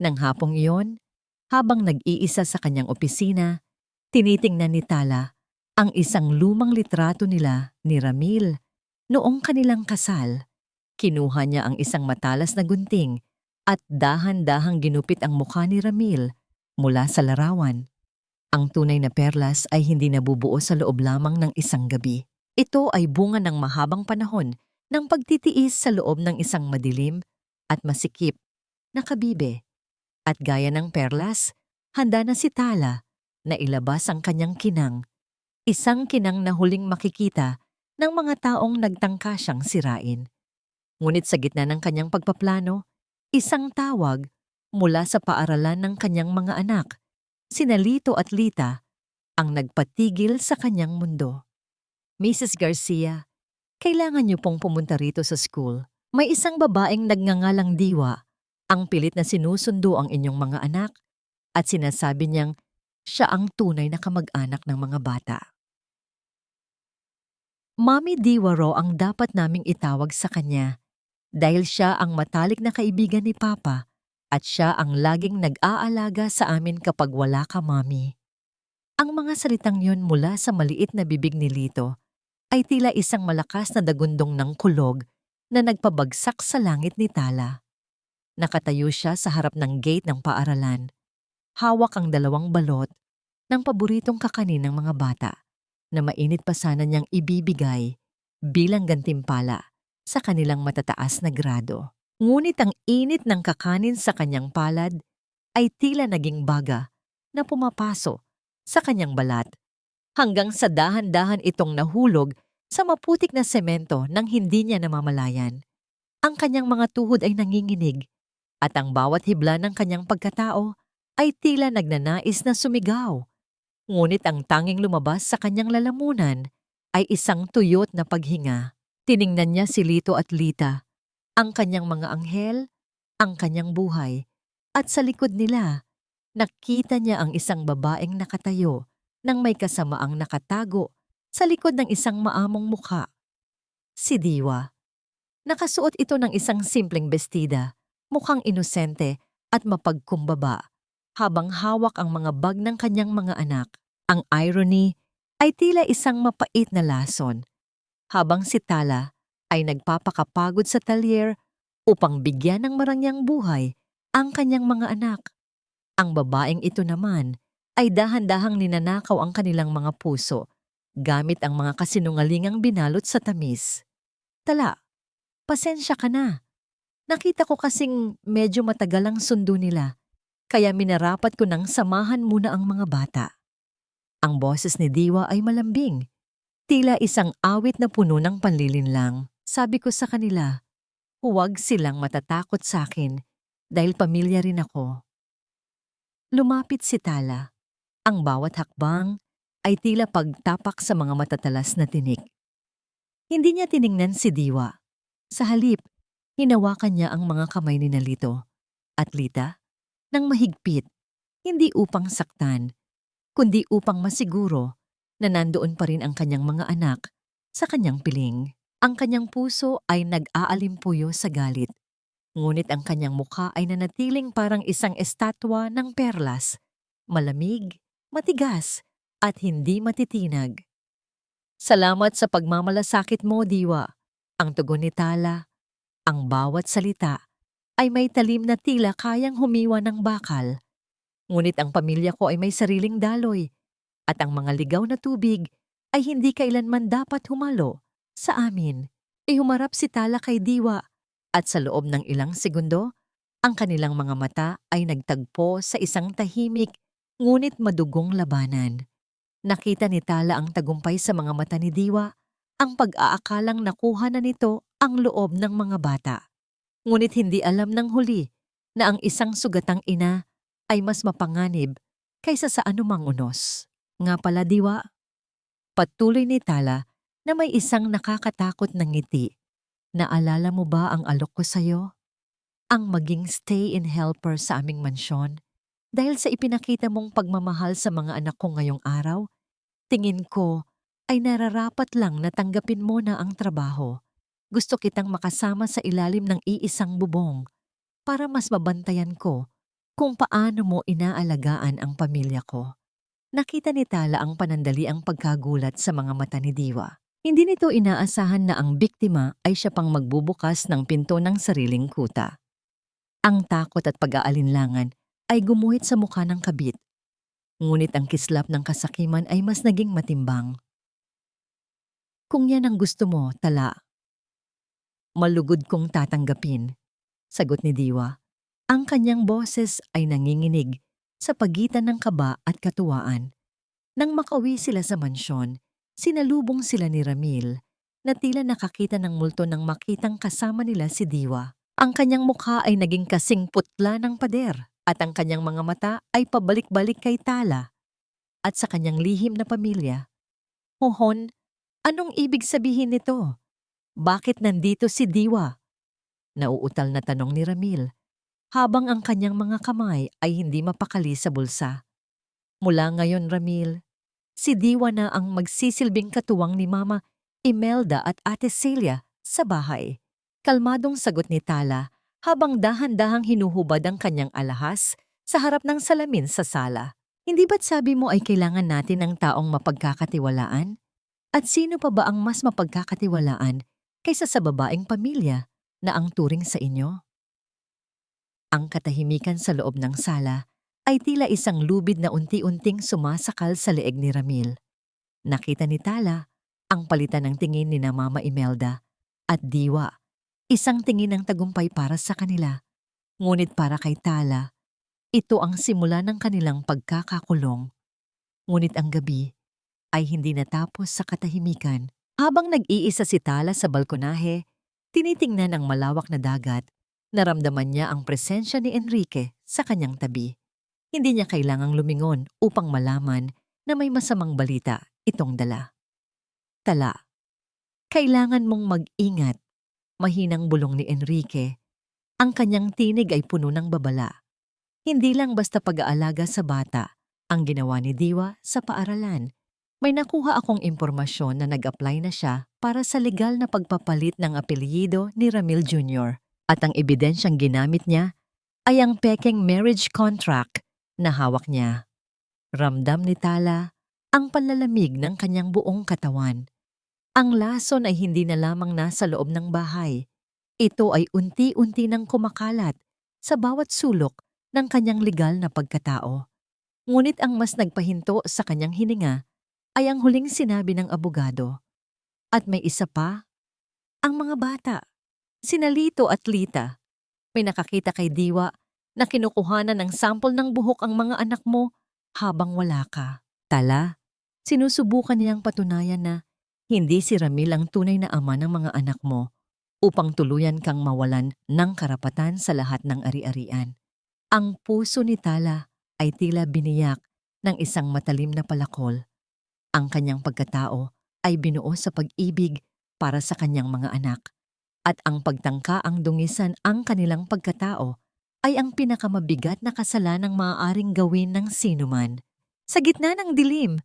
Nang hapong iyon, habang nag-iisa sa kanyang opisina, tinitingnan ni Tala ang isang lumang litrato nila ni Ramil. Noong kanilang kasal, kinuha niya ang isang matalas na gunting at dahan-dahang ginupit ang mukha ni Ramil mula sa larawan. Ang tunay na perlas ay hindi nabubuo sa loob lamang ng isang gabi. Ito ay bunga ng mahabang panahon ng pagtitiis sa loob ng isang madilim at masikip na kabibe. At gaya ng perlas, handa na si Tala na ilabas ang kanyang kinang, isang kinang na huling makikita ng mga taong nagtangka siyang sirain. Ngunit sa gitna ng kanyang pagpaplano, isang tawag mula sa paaralan ng kanyang mga anak, sina Lito at Lita, ang nagpatigil sa kanyang mundo. Mrs. Garcia, kailangan niyo pong pumunta rito sa school. May isang babaeng nagngangalang Diwa, ang pilit na sinusundo ang inyong mga anak at sinasabi niyang siya ang tunay na kamag-anak ng mga bata. Mami Diwa raw ang dapat naming itawag sa kanya dahil siya ang matalik na kaibigan ni Papa at siya ang laging nag-aalaga sa amin kapag wala ka, Mami. Ang mga salitang yon mula sa maliit na bibig ni Lito ay tila isang malakas na dagundong ng kulog na nagpabagsak sa langit ni Tala. Nakatayo siya sa harap ng gate ng paaralan. Hawak ang 2 balot ng paboritong kakanin ng mga bata na mainit pa sana niyang ibibigay bilang gantimpala sa kanilang matataas na grado. Ngunit ang init ng kakanin sa kanyang palad ay tila naging baga na pumapaso sa kanyang balat hanggang sa dahan-dahan itong nahulog sa maputik na semento nang hindi niya namamalayan. Ang kanyang mga tuhod ay nanginginig at ang bawat hibla ng kanyang pagkatao ay tila nagnanais na sumigaw. Ngunit ang tanging lumabas sa kanyang lalamunan ay isang tuyot na paghinga. Tiningnan niya si Lito at Lita, ang kanyang mga anghel, ang kanyang buhay, at sa likod nila, nakita niya ang isang babaeng nakatayo nang may kasamaang nakatago sa likod ng isang maamong mukha. Si Diwa. Nakasuot ito ng isang simpleng bestida, mukhang inosente at mapagkumbaba, habang hawak ang mga bag ng kanyang mga anak. Ang irony ay tila isang mapait na lason, habang si Tala ay nagpapakapagod sa talyer upang bigyan ng marangyang buhay ang kanyang mga anak. Ang babaeng ito naman ay dahan-dahang ninanakaw ang kanilang mga puso gamit ang mga kasinungalingang binalot sa tamis. Tala, pasensya ka na. Nakita ko kasing medyo matagal ang sundo nila, kaya minarapat ko nang samahan muna ang mga bata. Ang boses ni Diwa ay malambing, tila isang awit na puno ng panlilinlang. Sabi ko sa kanila, huwag silang matatakot sa akin dahil pamilya rin ako. Lumapit si Tala. Ang bawat hakbang ay tila pagtapak sa mga matatalas na tinik. Hindi niya tiningnan si Diwa. Sa halip, hinawakan niya ang mga kamay ni Lito at Lita nang mahigpit, hindi upang saktan, kundi upang masiguro na nandoon pa rin ang kanyang mga anak sa kanyang piling. Ang kanyang puso ay nag-aalimpuyo sa galit, ngunit ang kanyang mukha ay nanatiling parang isang estatwa ng perlas, malamig, matigas, at hindi matitinag. Salamat sa pagmamalasakit mo, Diwa. Ang tugon ni Tala, ang bawat salita ay may talim na tila kayang humiwa ng bakal. Ngunit ang pamilya ko ay may sariling daloy at ang mga ligaw na tubig ay hindi kailanman dapat humalo sa amin. Humarap si Tala kay Diwa at sa loob ng ilang segundo, ang kanilang mga mata ay nagtagpo sa isang tahimik ngunit madugong labanan. Nakita ni Tala ang tagumpay sa mga mata ni Diwa, ang pag-aakalang nakuha na nito ang loob ng mga bata. Ngunit hindi alam ng huli na ang isang sugatang ina ay mas mapanganib kaysa sa anumang unos. Nga pala, Diwa, patuloy ni Tala na may isang nakakatakot na ngiti. Naalala mo ba ang alok ko sa'yo? Ang maging stay-in helper sa aming mansyon? Dahil sa ipinakita mong pagmamahal sa mga anak ko ngayong araw, tingin ko ay nararapat lang na tanggapin mo na ang trabaho. Gusto kitang makasama sa ilalim ng iisang bubong para mas mabantayan ko kung paano mo inaalagaan ang pamilya ko. Nakita ni Tala ang panandaliang pagkagulat sa mga mata ni Diwa. Hindi nito inaasahan na ang biktima ay siya pang magbubukas ng pinto ng sariling kuta. Ang takot at pag-aalinlangan ay gumuhit sa mukha ng kabit. Ngunit ang kislap ng kasakiman ay mas naging matimbang. Kung yan ang gusto mo, Tala, malugod kong tatanggapin, sagot ni Diwa. Ang kanyang boses ay nanginginig sa pagitan ng kaba at katuwaan. Nang makauwi sila sa mansyon, sinalubong sila ni Ramil na tila nakakita ng multo nang makitang kasama nila si Diwa. Ang kanyang mukha ay naging kasing putla ng pader at ang kanyang mga mata ay pabalik-balik kay Tala at sa kanyang lihim na pamilya. Hohon, anong ibig sabihin nito? Bakit nandito si Diwa? Nauutal na tanong ni Ramil habang ang kanyang mga kamay ay hindi mapakali sa bulsa. Mula ngayon, Ramil, si Diwa na ang magsisilbing katuwang ni Mama Imelda at Ate Celia sa bahay. Kalmadong sagot ni Tala habang dahan-dahang hinuhubad ang kanyang alahas sa harap ng salamin sa sala. Hindi ba't sabi mo ay kailangan natin ng taong mapagkakatiwalaan? At sino pa ba ang mas mapagkakatiwalaan kaysa sa babaeng pamilya na ang turing sa inyo? Ang katahimikan sa loob ng sala ay tila isang lubid na unti-unting sumasakal sa leeg ni Ramil. Nakita ni Tala ang palitan ng tingin ni na Mama Imelda at Diwa, isang tingin ng tagumpay para sa kanila. Ngunit para kay Tala, ito ang simula ng kanilang pagkakakulong. Ngunit ang gabi ay hindi natapos sa katahimikan. Habang nag-iisa si Tala sa balkonahe, tinitingnan ang malawak na dagat. Naramdaman niya ang presensya ni Enrique sa kanyang tabi. Hindi niya kailangang lumingon upang malaman na may masamang balita itong dala. Tala, kailangan mong mag-ingat. Mahinang bulong ni Enrique. Ang kanyang tinig ay puno ng babala. Hindi lang basta pag-aalaga sa bata ang ginawa ni Diwa sa paaralan. May nakuha akong impormasyon na nag-apply na siya para sa legal na pagpapalit ng apelyido ni Ramil Jr. At ang ebidensyang ginamit niya ay ang pekeng marriage contract na hawak niya. Ramdam ni Tala ang panlalamig ng kanyang buong katawan. Ang lason ay hindi na lamang nasa loob ng bahay. Ito ay unti-unti nang kumakalat sa bawat sulok ng kanyang legal na pagkatao. Ngunit ang mas nagpahinto sa kanyang hininga ay ang huling sinabi ng abogado. At may isa pa, ang mga bata. Sina Lito at Lita. May nakakita kay Diwa na kinukuhanan ng sample ng buhok ang mga anak mo habang wala ka. Tala, sinusubukan niyang patunayan na hindi si Ramil ang tunay na ama ng mga anak mo upang tuluyan kang mawalan ng karapatan sa lahat ng ari-arian. Ang puso ni Tala ay tila biniyak ng isang matalim na palakol. Ang kanyang pagkatao ay binuo sa pag-ibig para sa kanyang mga anak. At ang pagtangka ang dungisan ang kanilang pagkatao ay ang pinakamabigat na kasalanang maaaring gawin ng sinuman. Sa gitna ng dilim,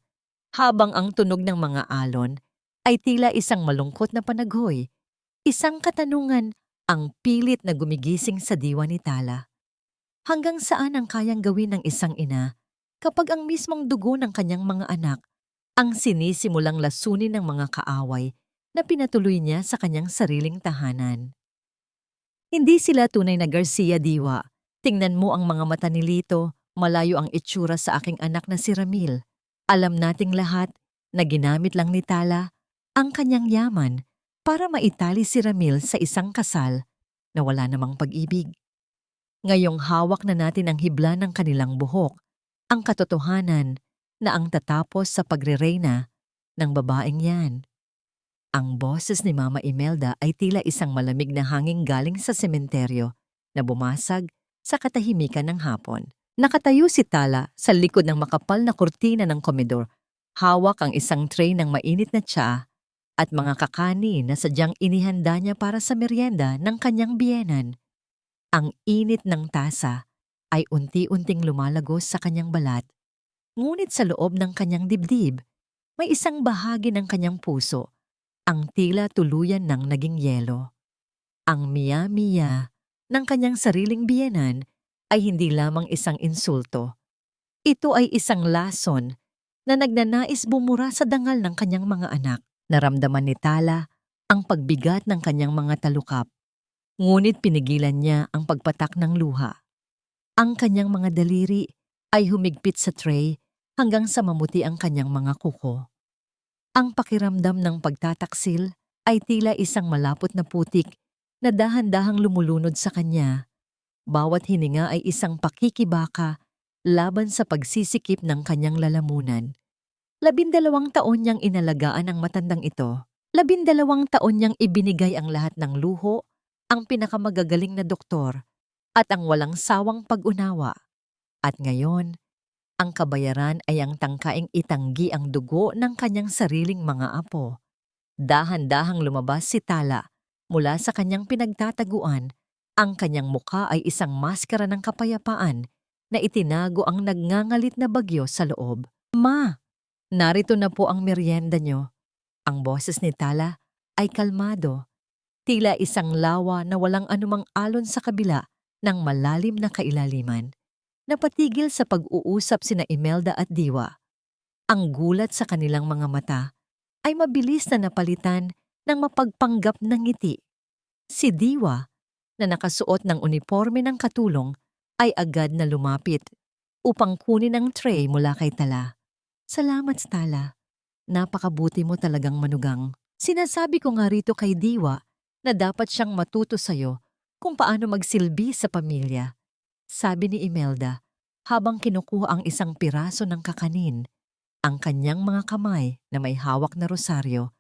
habang ang tunog ng mga alon ay tila isang malungkot na panaghoy, isang katanungan ang pilit na gumigising sa diwa ni Tala. Hanggang saan ang kayang gawin ng isang ina kapag ang mismong dugo ng kanyang mga anak ang sinisimulang lasunin ng mga kaaway na pinatuloy niya sa kanyang sariling tahanan? Hindi sila tunay na Garcia, Diwa. Tingnan mo ang mga mata ni Lito, malayo ang itsura sa aking anak na si Ramil. Alam nating lahat na ginamit lang ni Tala ang kanyang yaman para maitali si Ramil sa isang kasal na wala namang pag-ibig. Ngayong hawak na natin ang hibla ng kanilang buhok, ang katotohanan na ang tatapos sa pagrereyna ng babaeng yan. Ang boses ni Mama Imelda ay tila isang malamig na hangin galing sa sementeryo na bumasag sa katahimikan ng hapon. Nakatayo si Tala sa likod ng makapal na kurtina ng komedor. Hawak ang isang tray ng mainit na tsaa at mga kakani na sadyang inihanda niya para sa merienda ng kanyang biyenan. Ang init ng tasa ay unti-unting lumalagos sa kanyang balat. Ngunit sa loob ng kanyang dibdib, may isang bahagi ng kanyang puso ang tila tuluyan ng naging yelo. Ang miya-miya ng kanyang sariling biyenan ay hindi lamang isang insulto. Ito ay isang lason na nagnanais bumura sa dangal ng kanyang mga anak. Naramdaman ni Tala ang pagbigat ng kanyang mga talukap. Ngunit pinigilan niya ang pagpatak ng luha. Ang kanyang mga daliri ay humigpit sa tray hanggang sa mamuti ang kanyang mga kuko. Ang pakiramdam ng pagtataksil ay tila isang malapot na putik na dahan-dahang lumulunod sa kanya. Bawat hininga ay isang pakikibaka laban sa pagsisikip ng kanyang lalamunan. 12 taon niyang inalagaan ang matandang ito. 12 taon niyang ibinigay ang lahat ng luho, ang pinakamagagaling na doktor, at ang walang sawang pag-unawa. At ngayon, ang kabayaran ay ang tangkaing itanggi ang dugo ng kanyang sariling mga apo. Dahan-dahang lumabas si Tala mula sa kanyang pinagtataguan. Ang kanyang mukha ay isang maskara ng kapayapaan na itinago ang nagngangalit na bagyo sa loob. "Ma, narito na po ang merienda niyo." Ang boses ni Tala ay kalmado, tila isang lawa na walang anumang alon sa kabila ng malalim na kailaliman. Napatigil sa pag-uusap sina Imelda at Diwa. Ang gulat sa kanilang mga mata ay mabilis na napalitan ng mapagpanggap na ngiti. Si Diwa, na nakasuot ng uniforme ng katulong, ay agad na lumapit upang kunin ang tray mula kay Tala. "Salamat, Tala. Napakabuti mo talagang manugang. Sinasabi ko nga rito kay Diwa na dapat siyang matuto sa'yo kung paano magsilbi sa pamilya," sabi ni Imelda habang kinukuha ang isang piraso ng kakanin. Ang kanyang mga kamay na may hawak na rosaryo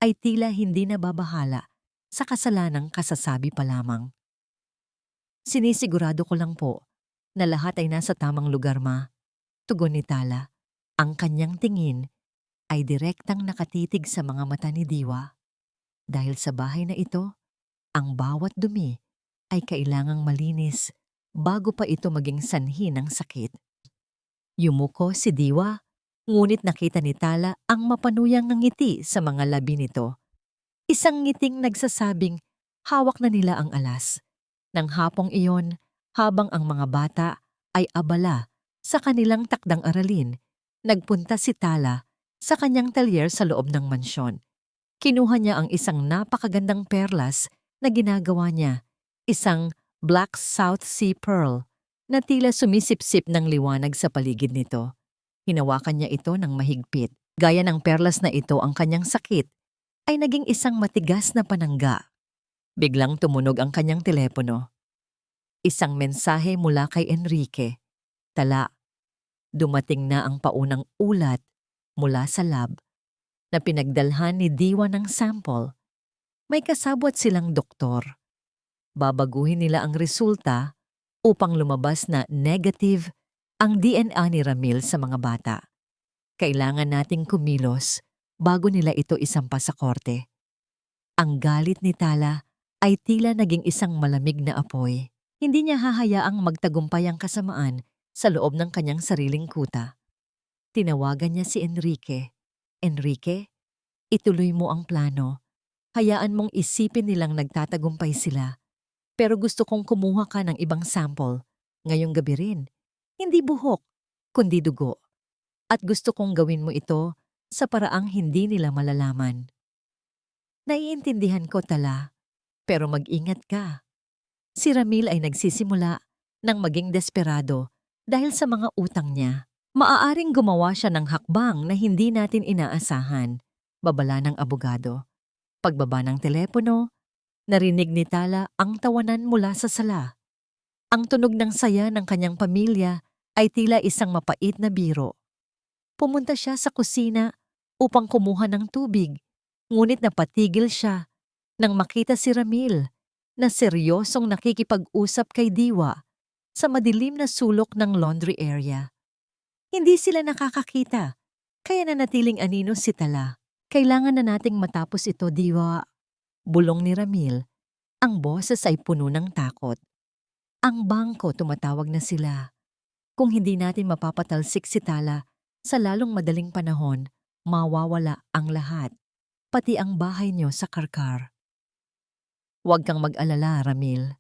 ay tila hindi nababahala sa kasalanang kasasabi pa lamang. "Sinisigurado ko lang po na lahat ay nasa tamang lugar, Ma," tugon ni Tala. Ang kanyang tingin ay direktang nakatitig sa mga mata ni Diwa. Dahil sa bahay na ito, ang bawat dumi ay kailangang malinis bago pa ito maging sanhi ng sakit. Yumuko si Diwa, ngunit nakita ni Tala ang mapanuyang ngiti sa mga labi nito. Isang ngiting nagsasabing hawak na nila ang alas. Nang hapong iyon, habang ang mga bata ay abala sa kanilang takdang aralin, nagpunta si Tala sa kanyang talyer sa loob ng mansyon. Kinuha niya ang isang napakagandang perlas na ginagawa niya, isang Black South Sea Pearl na tila sumisipsip ng liwanag sa paligid nito. Hinawakan niya ito ng mahigpit. Gaya ng perlas na ito, ang kanyang sakit ay naging isang matigas na panangga. Biglang tumunog ang kanyang telepono. Isang mensahe mula kay Enrique. "Tala, dumating na ang paunang ulat mula sa lab na pinagdalhan ni Diwa ng sample. May kasabwat silang doktor. Babaguhin nila ang resulta upang lumabas na negative ang DNA ni Ramil sa mga bata. Kailangan nating kumilos bago nila ito isampa sa korte." Ang galit ni Tala ay tila naging isang malamig na apoy. Hindi niya hahayaang magtagumpay ang kasamaan sa loob ng kanyang sariling kuta. Tinawagan niya si Enrique. "Enrique, ituloy mo ang plano. Hayaan mong isipin nilang nagtatagumpay sila. Pero gusto kong kumuha ka ng ibang sample ngayong gabi rin. Hindi buhok, kundi dugo. At gusto kong gawin mo ito sa paraang hindi nila malalaman." "Naiintindihan ko, Tala, pero mag-ingat ka." Si Ramil ay nagsisimula ng maging desperado dahil sa mga utang niya. Maaaring gumawa siya ng hakbang na hindi natin inaasahan, babala ng abogado. Pagbaba ng telepono, narinig ni Tala ang tawanan mula sa sala. Ang tunog ng saya ng kanyang pamilya ay tila isang mapait na biro. Pumunta siya sa kusina upang kumuha ng tubig, ngunit napatigil siya nang makita si Ramil na seryosong nakikipag-usap kay Diwa sa madilim na sulok ng laundry area. Hindi sila nakakakita, kaya nanatiling anino si Tala. "Kailangan na nating matapos ito, Diwa," bulong ni Ramil. Ang boses ay puno ng takot. "Ang bangko, tumatawag na sila. Kung hindi natin mapapatalsik si Tala, sa lalong madaling panahon, mawawala ang lahat, pati ang bahay niyo sa Karkar." "Huwag kang mag-alala, Ramil,"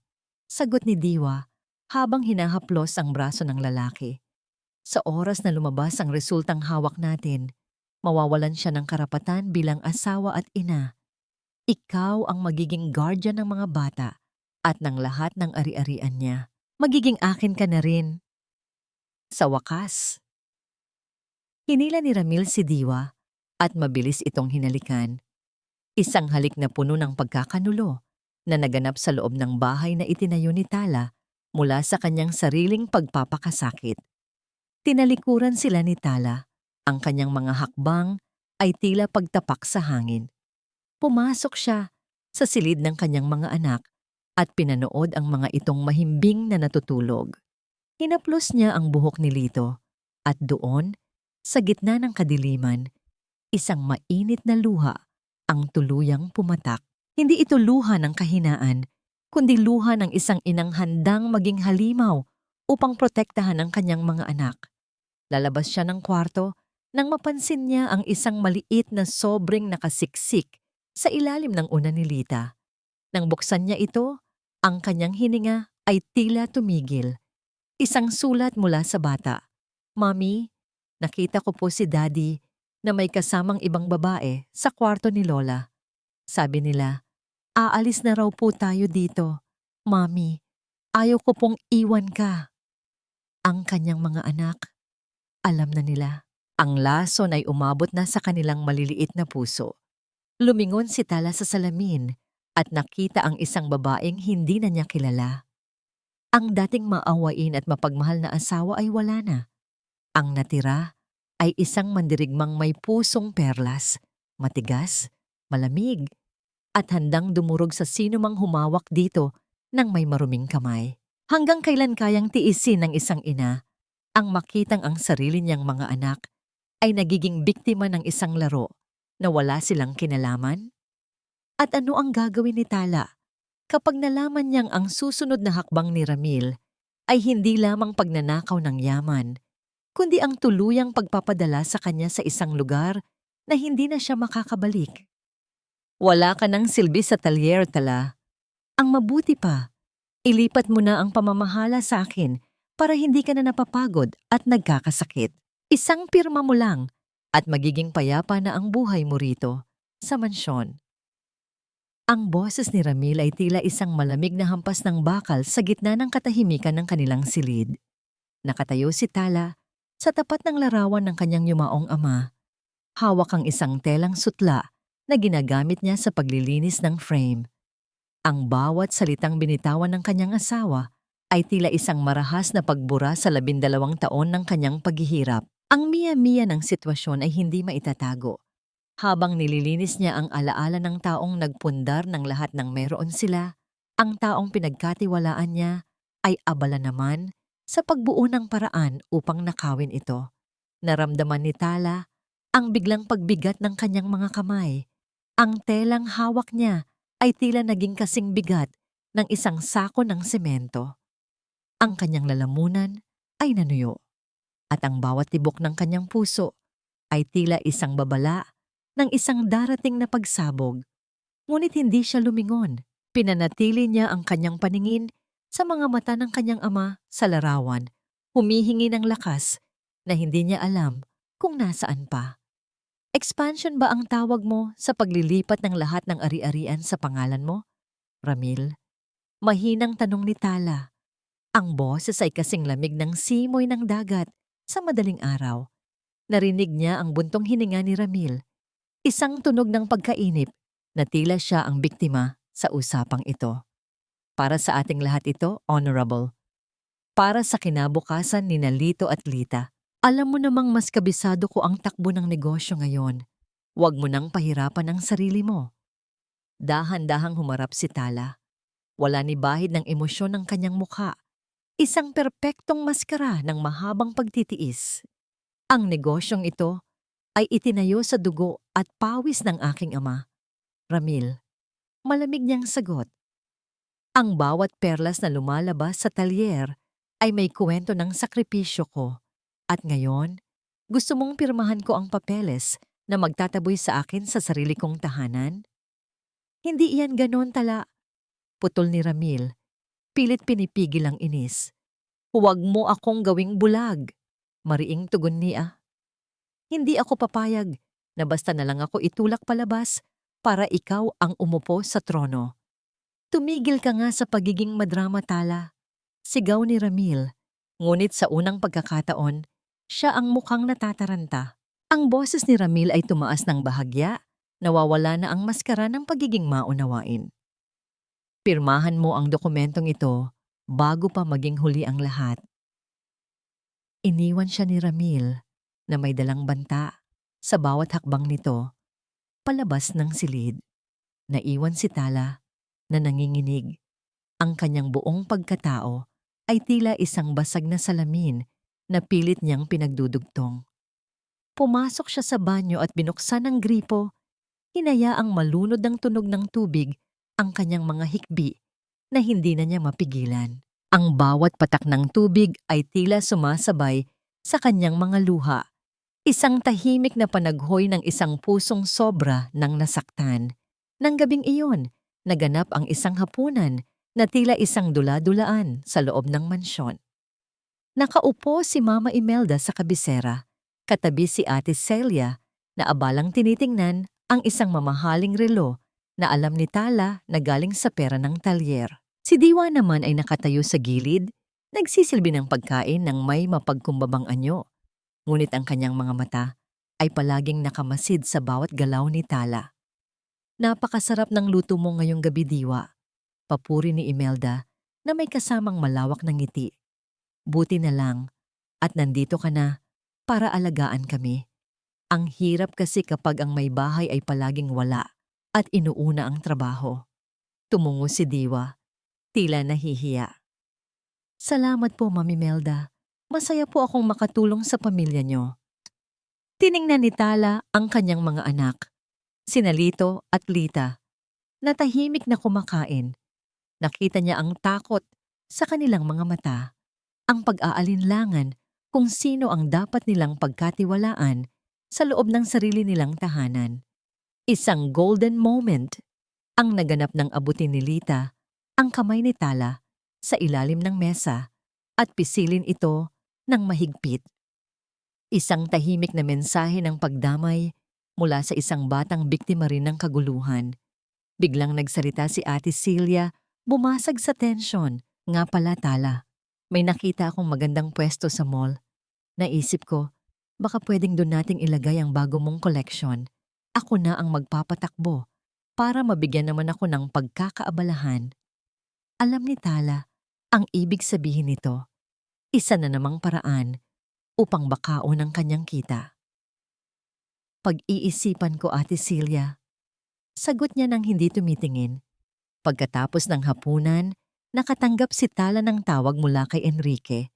sagot ni Diwa habang hinahaplos ang braso ng lalaki. "Sa oras na lumabas ang resultang hawak natin, mawawalan siya ng karapatan bilang asawa at ina. Ikaw ang magiging guardian ng mga bata at ng lahat ng ari-arian niya. Magiging akin ka na rin." Sa wakas, hinila ni Ramil si Diwa at mabilis itong hinalikan. Isang halik na puno ng pagkakanulo na naganap sa loob ng bahay na itinayo ni Tala mula sa kanyang sariling pagpapakasakit. Tinalikuran sila ni Tala. Ang kanyang mga hakbang ay tila pagtapak sa hangin. Pumasok siya sa silid ng kanyang mga anak at pinanood ang mga itong mahimbing na natutulog. Hinaplos niya ang buhok ni Lito at doon, sa gitna ng kadiliman, isang mainit na luha ang tuluyang pumatak. Hindi ito luha ng kahinaan, kundi luha ng isang inang handang maging halimaw upang protektahan ang kanyang mga anak. Lalabas siya ng kwarto nang mapansin niya ang isang maliit na sobreng nakasiksik sa ilalim ng una ni Lita. Nang buksan niya ito, ang kanyang hininga ay tila tumigil. Isang sulat mula sa bata. "Mami, nakita ko po si Daddy na may kasamang ibang babae sa kwarto ni Lola. Sabi nila, aalis na raw po tayo dito. Mami, ayaw ko pong iwan ka." Ang kanyang mga anak, alam na nila. Ang lason ay umabot na sa kanilang maliliit na puso. Lumingon si Tala sa salamin at nakita ang isang babaeng hindi na niya kilala. Ang dating maawain at mapagmahal na asawa ay wala na. Ang natira ay isang mandirigmang may pusong perlas, matigas, malamig, at handang dumurog sa sino mang humawak dito ng may maruming kamay. Hanggang kailan kayang tiisin ng isang ina ang makitang ang sarili niyang mga anak ay nagiging biktima ng isang laro na wala silang kinalaman? At ano ang gagawin ni Tala kapag nalaman niyang ang susunod na hakbang ni Ramil ay hindi lamang pagnanakaw ng yaman, kundi ang tuluyang pagpapadala sa kanya sa isang lugar na hindi na siya makakabalik? Wala ka ng silbi sa talyer, Tala. Ang mabuti pa, ilipat mo na ang pamamahala sa akin para hindi ka na napapagod at nagkakasakit. Isang pirma mo lang at magiging payapa na ang buhay mo rito sa mansyon. Ang boses ni Ramil ay tila isang malamig na hampas ng bakal sa gitna ng katahimikan ng kanilang silid. Nakatayo si Tala sa tapat ng larawan ng kanyang yumaong ama. Hawak ang isang telang sutla na ginagamit niya sa paglilinis ng frame. Ang bawat salitang binitawan ng kanyang asawa ay tila isang marahas na pagbura sa 12 taon ng kanyang paghihirap. Ang miya-miya ng sitwasyon ay hindi maitatago. Habang nililinis niya ang alaala ng taong nagpundar ng lahat ng meron sila, ang taong pinagkatiwalaan niya ay abala naman sa pagbuo ng paraan upang nakawin ito. Naramdaman ni Tala ang biglang pagbigat ng kanyang mga kamay. Ang telang hawak niya ay tila naging kasing bigat ng isang sako ng semento. Ang kanyang lalamunan ay nanuyo, at ang bawat tibok ng kanyang puso ay tila isang babala ng isang darating na pagsabog. Ngunit hindi siya lumingon. Pinanatili niya ang kanyang paningin sa mga mata ng kanyang ama sa larawan, humihingi ng lakas na hindi niya alam kung nasaan pa. Expansion ba ang tawag mo sa paglilipat ng lahat ng ari-arian sa pangalan mo, Ramil? Mahinang tanong ni Tala. Ang boses ay kasing lamig ng simoy ng dagat sa madaling araw. Narinig niya ang buntong hininga ni Ramil. Isang tunog ng pagkainip na tila siya ang biktima sa usapang ito. Para sa ating lahat ito, Honorable. Para sa kinabukasan ni Lito at Lita. Alam mo namang mas kabisado ko ang takbo ng negosyo ngayon. Huwag mo nang pahirapan ang sarili mo. Dahan-dahang humarap si Tala. Wala ni bahid ng emosyon ng kanyang mukha. Isang perpektong maskara ng mahabang pagtitiis. Ang negosyong ito ay itinayo sa dugo at pawis ng aking ama. Ramil, malamig niyang sagot. Ang bawat perlas na lumalabas sa talyer ay may kwento ng sakripisyo ko. At ngayon, gusto mong pirmahan ko ang papeles na magtataboy sa akin sa sarili kong tahanan? Hindi iyan ganon, Tala. Putol ni Ramil. Pilit pinipigil ang inis. Huwag mo akong gawing bulag. Mariing tugon niya. Hindi ako papayag na basta na lang ako itulak palabas para ikaw ang umupo sa trono. Tumigil ka nga sa pagiging madrama, Tala. Sigaw ni Ramil. Ngunit sa unang pagkakataon, siya ang mukhang natataranta. Ang boses ni Ramil ay tumaas ng bahagya, nawawala na ang maskara ng pagiging maunawain. Pirmahan mo ang dokumentong ito bago pa maging huli ang lahat. Iniwan siya ni Ramil na may dalang banta sa bawat hakbang nito palabas ng silid. Naiwan si Tala na nanginginig. Ang kanyang buong pagkatao ay tila isang basag na salamin na pilit niyang pinagdudugtong. Pumasok siya sa banyo at binuksan ang gripo, hinayaang malunod ng tunog ng tubig ang kanyang mga hikbi na hindi na niya mapigilan. Ang bawat patak ng tubig ay tila sumasabay sa kanyang mga luha. Isang tahimik na panaghoy ng isang pusong sobra ng nasaktan. Nang gabing iyon, naganap ang isang hapunan na tila isang dula-dulaan sa loob ng mansyon. Nakaupo si Mama Imelda sa kabisera, katabi si Ate Celia na abalang tinitingnan ang isang mamahaling relo na alam ni Tala na galing sa pera ng talyer. Si Diwa naman ay nakatayo sa gilid, nagsisilbi ng pagkain ng may mapagkumbabang anyo. Ngunit ang kanyang mga mata ay palaging nakamasid sa bawat galaw ni Tala. Napakasarap ng luto mo ngayong gabi, Diwa. Papuri ni Imelda na may kasamang malawak na ngiti. Buti na lang at nandito ka na para alagaan kami. Ang hirap kasi kapag ang may bahay ay palaging wala at inuuna ang trabaho. Tumungo si Diwa, tila nahihiya. Salamat po, Mami Imelda. Masaya po akong makatulong sa pamilya niyo. Tiningnan ni Tala ang kanyang mga anak, sina Lito at Lita, na tahimik na kumakain. Nakita niya ang takot sa kanilang mga mata, ang pag-aalinlangan kung sino ang dapat nilang pagkatiwalaan sa loob ng sarili nilang tahanan. Isang golden moment ang naganap ng abutin ni Lita ang kamay ni Tala sa ilalim ng mesa at pisilin ito ng mahigpit. Isang tahimik na mensahe ng pagdamay mula sa isang batang biktima rin ng kaguluhan. Biglang nagsalita si Ate Celia, bumasag sa tensyon. Nga pala, Tala, may nakita akong magandang pwesto sa mall. Naisip ko, baka pwedeng doon nating ilagay ang bago mong koleksyon. Ako na ang magpapatakbo para mabigyan naman ako ng pagkakaabalahan. Alam ni Tala ang ibig sabihin nito. Isa na namang paraan upang bakaon ang kanyang kita. Pag-iisipan ko, Ate Celia. Sagot niya nang hindi tumitingin. Pagkatapos ng hapunan, nakatanggap si Tala ng tawag mula kay Enrique.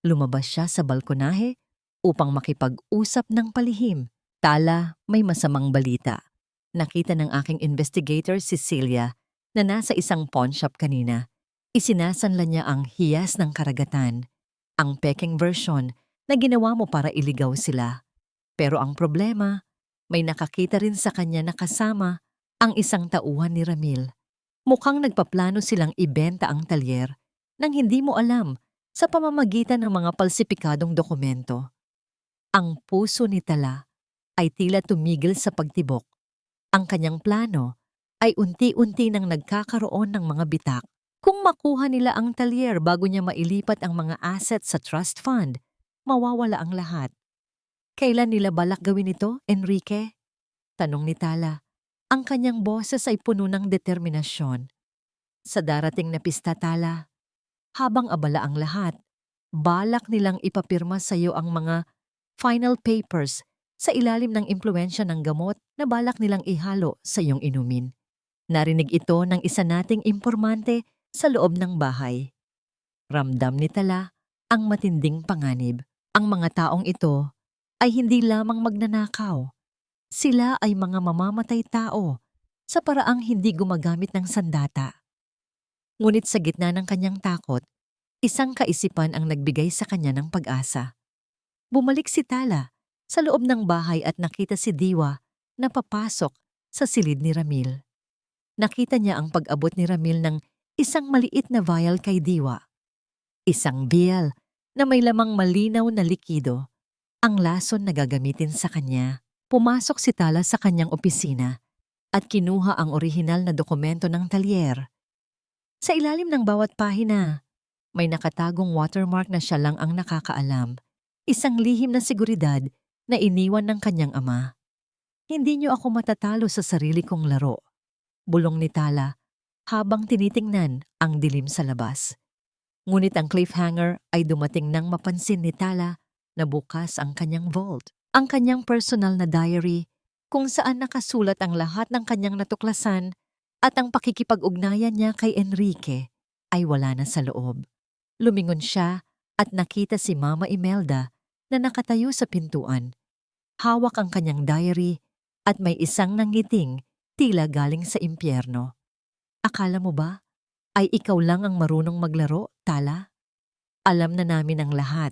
Lumabas siya sa balkonahe upang makipag-usap ng palihim. Tala, may masamang balita. Nakita ng aking investigator si Celia na nasa isang pawn shop kanina. Isinasanla niya ang hiyas ng karagatan, ang peking version na ginawa mo para iligaw sila. Pero ang problema, may nakakita rin sa kanya na kasama ang isang tauhan ni Ramil. Mukhang nagpaplano silang ibenta ang talyer nang hindi mo alam sa pamamagitan ng mga palsipikadong dokumento. Ang puso ni Tala ay tila tumigil sa pagtibok. Ang kanyang plano ay unti-unti nang nagkakaroon ng mga bitak. Kung makuha nila ang talyer bago niya mailipat ang mga assets sa trust fund, mawawala ang lahat. Kailan nila balak gawin ito, Enrique? Tanong ni Tala. Ang kanyang boses ay puno ng determinasyon. Sa darating na pista, Tala, habang abala ang lahat, balak nilang ipapirma sa iyo ang mga final papers sa ilalim ng impluensya ng gamot na balak nilang ihalo sa iyong inumin. Narinig ito ng isa nating impormante sa loob ng bahay. Ramdam ni Tala ang matinding panganib. Ang mga taong ito ay hindi lamang magnanakaw. Sila ay mga mamamatay tao sa paraang hindi gumagamit ng sandata. Ngunit sa gitna ng kanyang takot, isang kaisipan ang nagbigay sa kanya ng pag-asa. Bumalik si Tala sa loob ng bahay at nakita si Diwa na papasok sa silid ni Ramil. Nakita niya ang pag-abot ni Ramil ng isang maliit na vial kay Diwa. Isang vial na may lamang malinaw na likido. Ang lason na gagamitin sa kanya. Pumasok si Tala sa kanyang opisina at kinuha ang orihinal na dokumento ng talyer. Sa ilalim ng bawat pahina, may nakatagong watermark na siya lang ang nakakaalam. Isang lihim na seguridad na iniwan ng kanyang ama. Hindi niyo ako matatalo sa sarili kong laro. Bulong ni Tala habang tinitingnan ang dilim sa labas. Ngunit ang cliffhanger ay dumating nang mapansin ni Tala na bukas ang kanyang vault, ang kanyang personal na diary kung saan nakasulat ang lahat ng kanyang natuklasan at ang pakikipag-ugnayan niya kay Enrique ay wala na sa loob. Lumingon siya at nakita si Mama Imelda na nakatayo sa pintuan. Hawak ang kanyang diary at may isang nangiting tila galing sa impyerno. Akala mo ba ay ikaw lang ang marunong maglaro, Tala? Alam na namin ang lahat.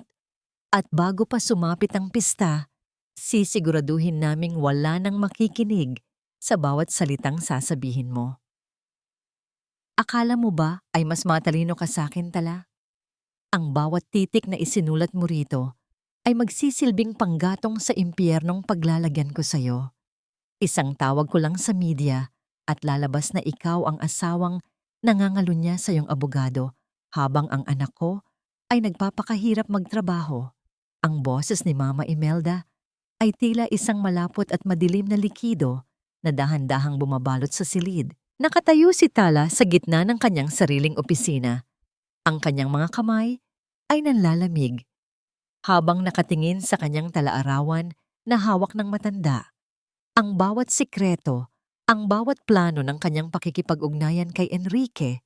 At bago pa sumapit ang pista, sisiguraduhin naming wala nang makikinig sa bawat salitang sasabihin mo. Akala mo ba ay mas matalino ka sa akin, Tala? Ang bawat titik na isinulat mo rito ay magsisilbing panggatong sa impyernong paglalagyan ko sa'yo. Isang tawag ko lang sa media at lalabas na ikaw ang asawang nangangalunya sa iyong abogado habang ang anak ko ay nagpapakahirap magtrabaho. Ang boses ni Mama Imelda ay tila isang malapot at madilim na likido na dahan-dahang bumabalot sa silid. Nakatayo si Tala sa gitna ng kanyang sariling opisina. Ang kanyang mga kamay ay nanlalamig habang nakatingin sa kanyang talaarawan na hawak ng matanda. Ang bawat sikreto, ang bawat plano ng kanyang pakikipag-ugnayan kay Enrique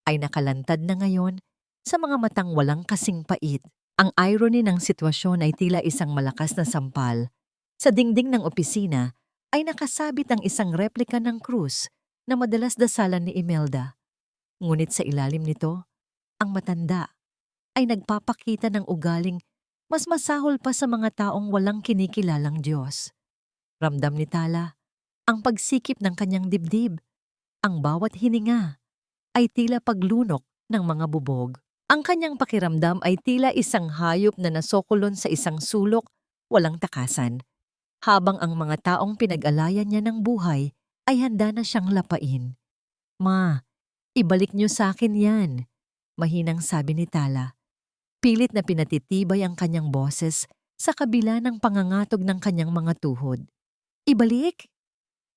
ay nakalantad na ngayon sa mga matang walang kasing pait. Ang irony ng sitwasyon ay tila isang malakas na sampal. Sa dingding ng opisina ay nakasabit ang isang replika ng krus na madalas dasalan ni Imelda. Ngunit sa ilalim nito, ang matanda ay nagpapakita ng ugaling mas masahol pa sa mga taong walang kinikilalang Diyos. Ramdam ni Tala ang pagsikip ng kanyang dibdib. Ang bawat hininga ay tila paglunok ng mga bubog. Ang kanyang pakiramdam ay tila isang hayop na nasokolon sa isang sulok, walang takasan, habang ang mga taong pinag-alayan niya ng buhay ay handa na siyang lapain. Ma, ibalik niyo sa akin yan, mahinang sabi ni Tala. Pilit na pinatitibay ang kanyang boses sa kabila ng pangangatog ng kanyang mga tuhod. Ibalik?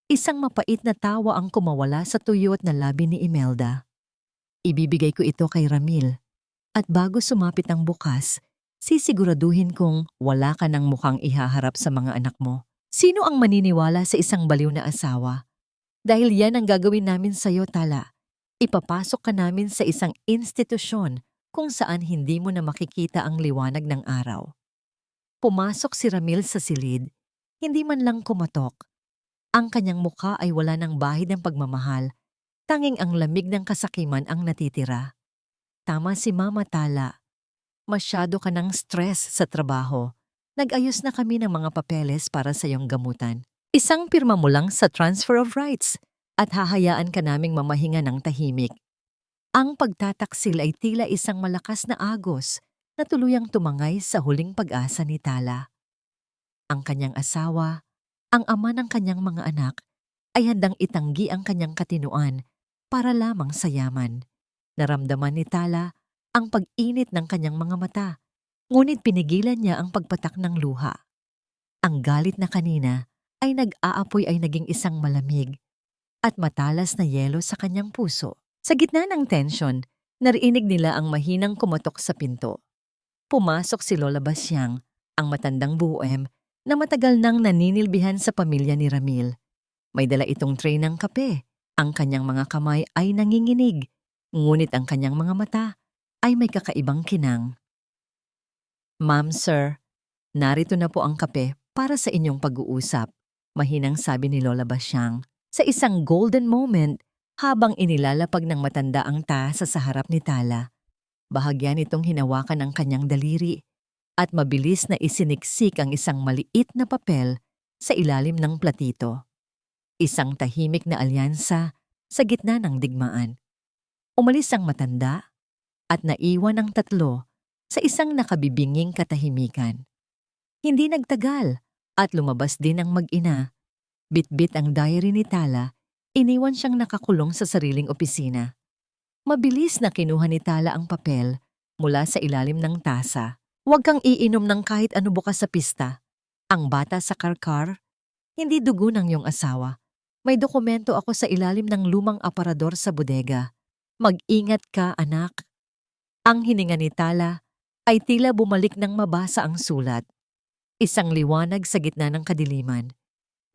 Isang mapait na tawa ang kumawala sa tuyot na labi ni Imelda. Ibibigay ko ito kay Ramil. At bago sumapit ang bukas, sisiguraduhin kong wala ka ng mukhang ihaharap sa mga anak mo. Sino ang maniniwala sa isang baliw na asawa? Dahil yan ang gagawin namin sa'yo, Tala. Ipapasok ka namin sa isang institusyon kung saan hindi mo na makikita ang liwanag ng araw. Pumasok si Ramil sa silid, hindi man lang kumatok. Ang kanyang mukha ay wala ng bahid ng pagmamahal, tanging ang lamig ng kasakiman ang natitira. Tama si Mama, Tala. Masyado ka ng stress sa trabaho. Nag-ayos na kami ng mga papeles para sa iyong gamutan. Isang pirma mo lang sa transfer of rights at hahayaan ka naming mamahinga ng tahimik. Ang pagtataksil ay tila isang malakas na agos na tuluyang tumangay sa huling pag-asa ni Tala. Ang kanyang asawa, ang ama ng kanyang mga anak, ay handang itanggi ang kanyang katinuan para lamang sa yaman. Naramdaman ni Tala ang pag-init ng kanyang mga mata, ngunit pinigilan niya ang pagpatak ng luha. Ang galit na kanina ay nag-aapoy ay naging isang malamig at matalas na yelo sa kanyang puso. Sa gitna ng tensyon, narinig nila ang mahinang kumatok sa pinto. Pumasok si Lola Basyang, ang matandang buoem na matagal nang naninilbihan sa pamilya ni Ramil. May dala itong tray ng kape. Ang kanyang mga kamay ay nanginginig. Ngunit ang kanyang mga mata ay may kakaibang kinang. Ma'am, sir, narito na po ang kape para sa inyong pag-uusap, mahinang sabi ni Lola Basyang. Sa isang golden moment, habang inilalapag ng matanda ang tasa sa harap ni Tala, bahagya nitong hinawakan ang kanyang daliri at mabilis na isiniksik ang isang maliit na papel sa ilalim ng platito. Isang tahimik na alyansa sa gitna ng digmaan. Umalis ang matanda at naiwan ang tatlo sa isang nakabibinging katahimikan. Hindi nagtagal at lumabas din ang mag-ina. Bitbit ang diary ni Tala, iniwan siyang nakakulong sa sariling opisina. Mabilis na kinuha ni Tala ang papel mula sa ilalim ng tasa. Huwag kang iinom ng kahit ano bukas sa pista. Ang bata sa karkar, hindi dugo ng iyong asawa. May dokumento ako sa ilalim ng lumang aparador sa bodega. Mag-ingat ka, anak. Ang hininga ni Tala ay tila bumalik ng mabasa ang sulat. Isang liwanag sa gitna ng kadiliman.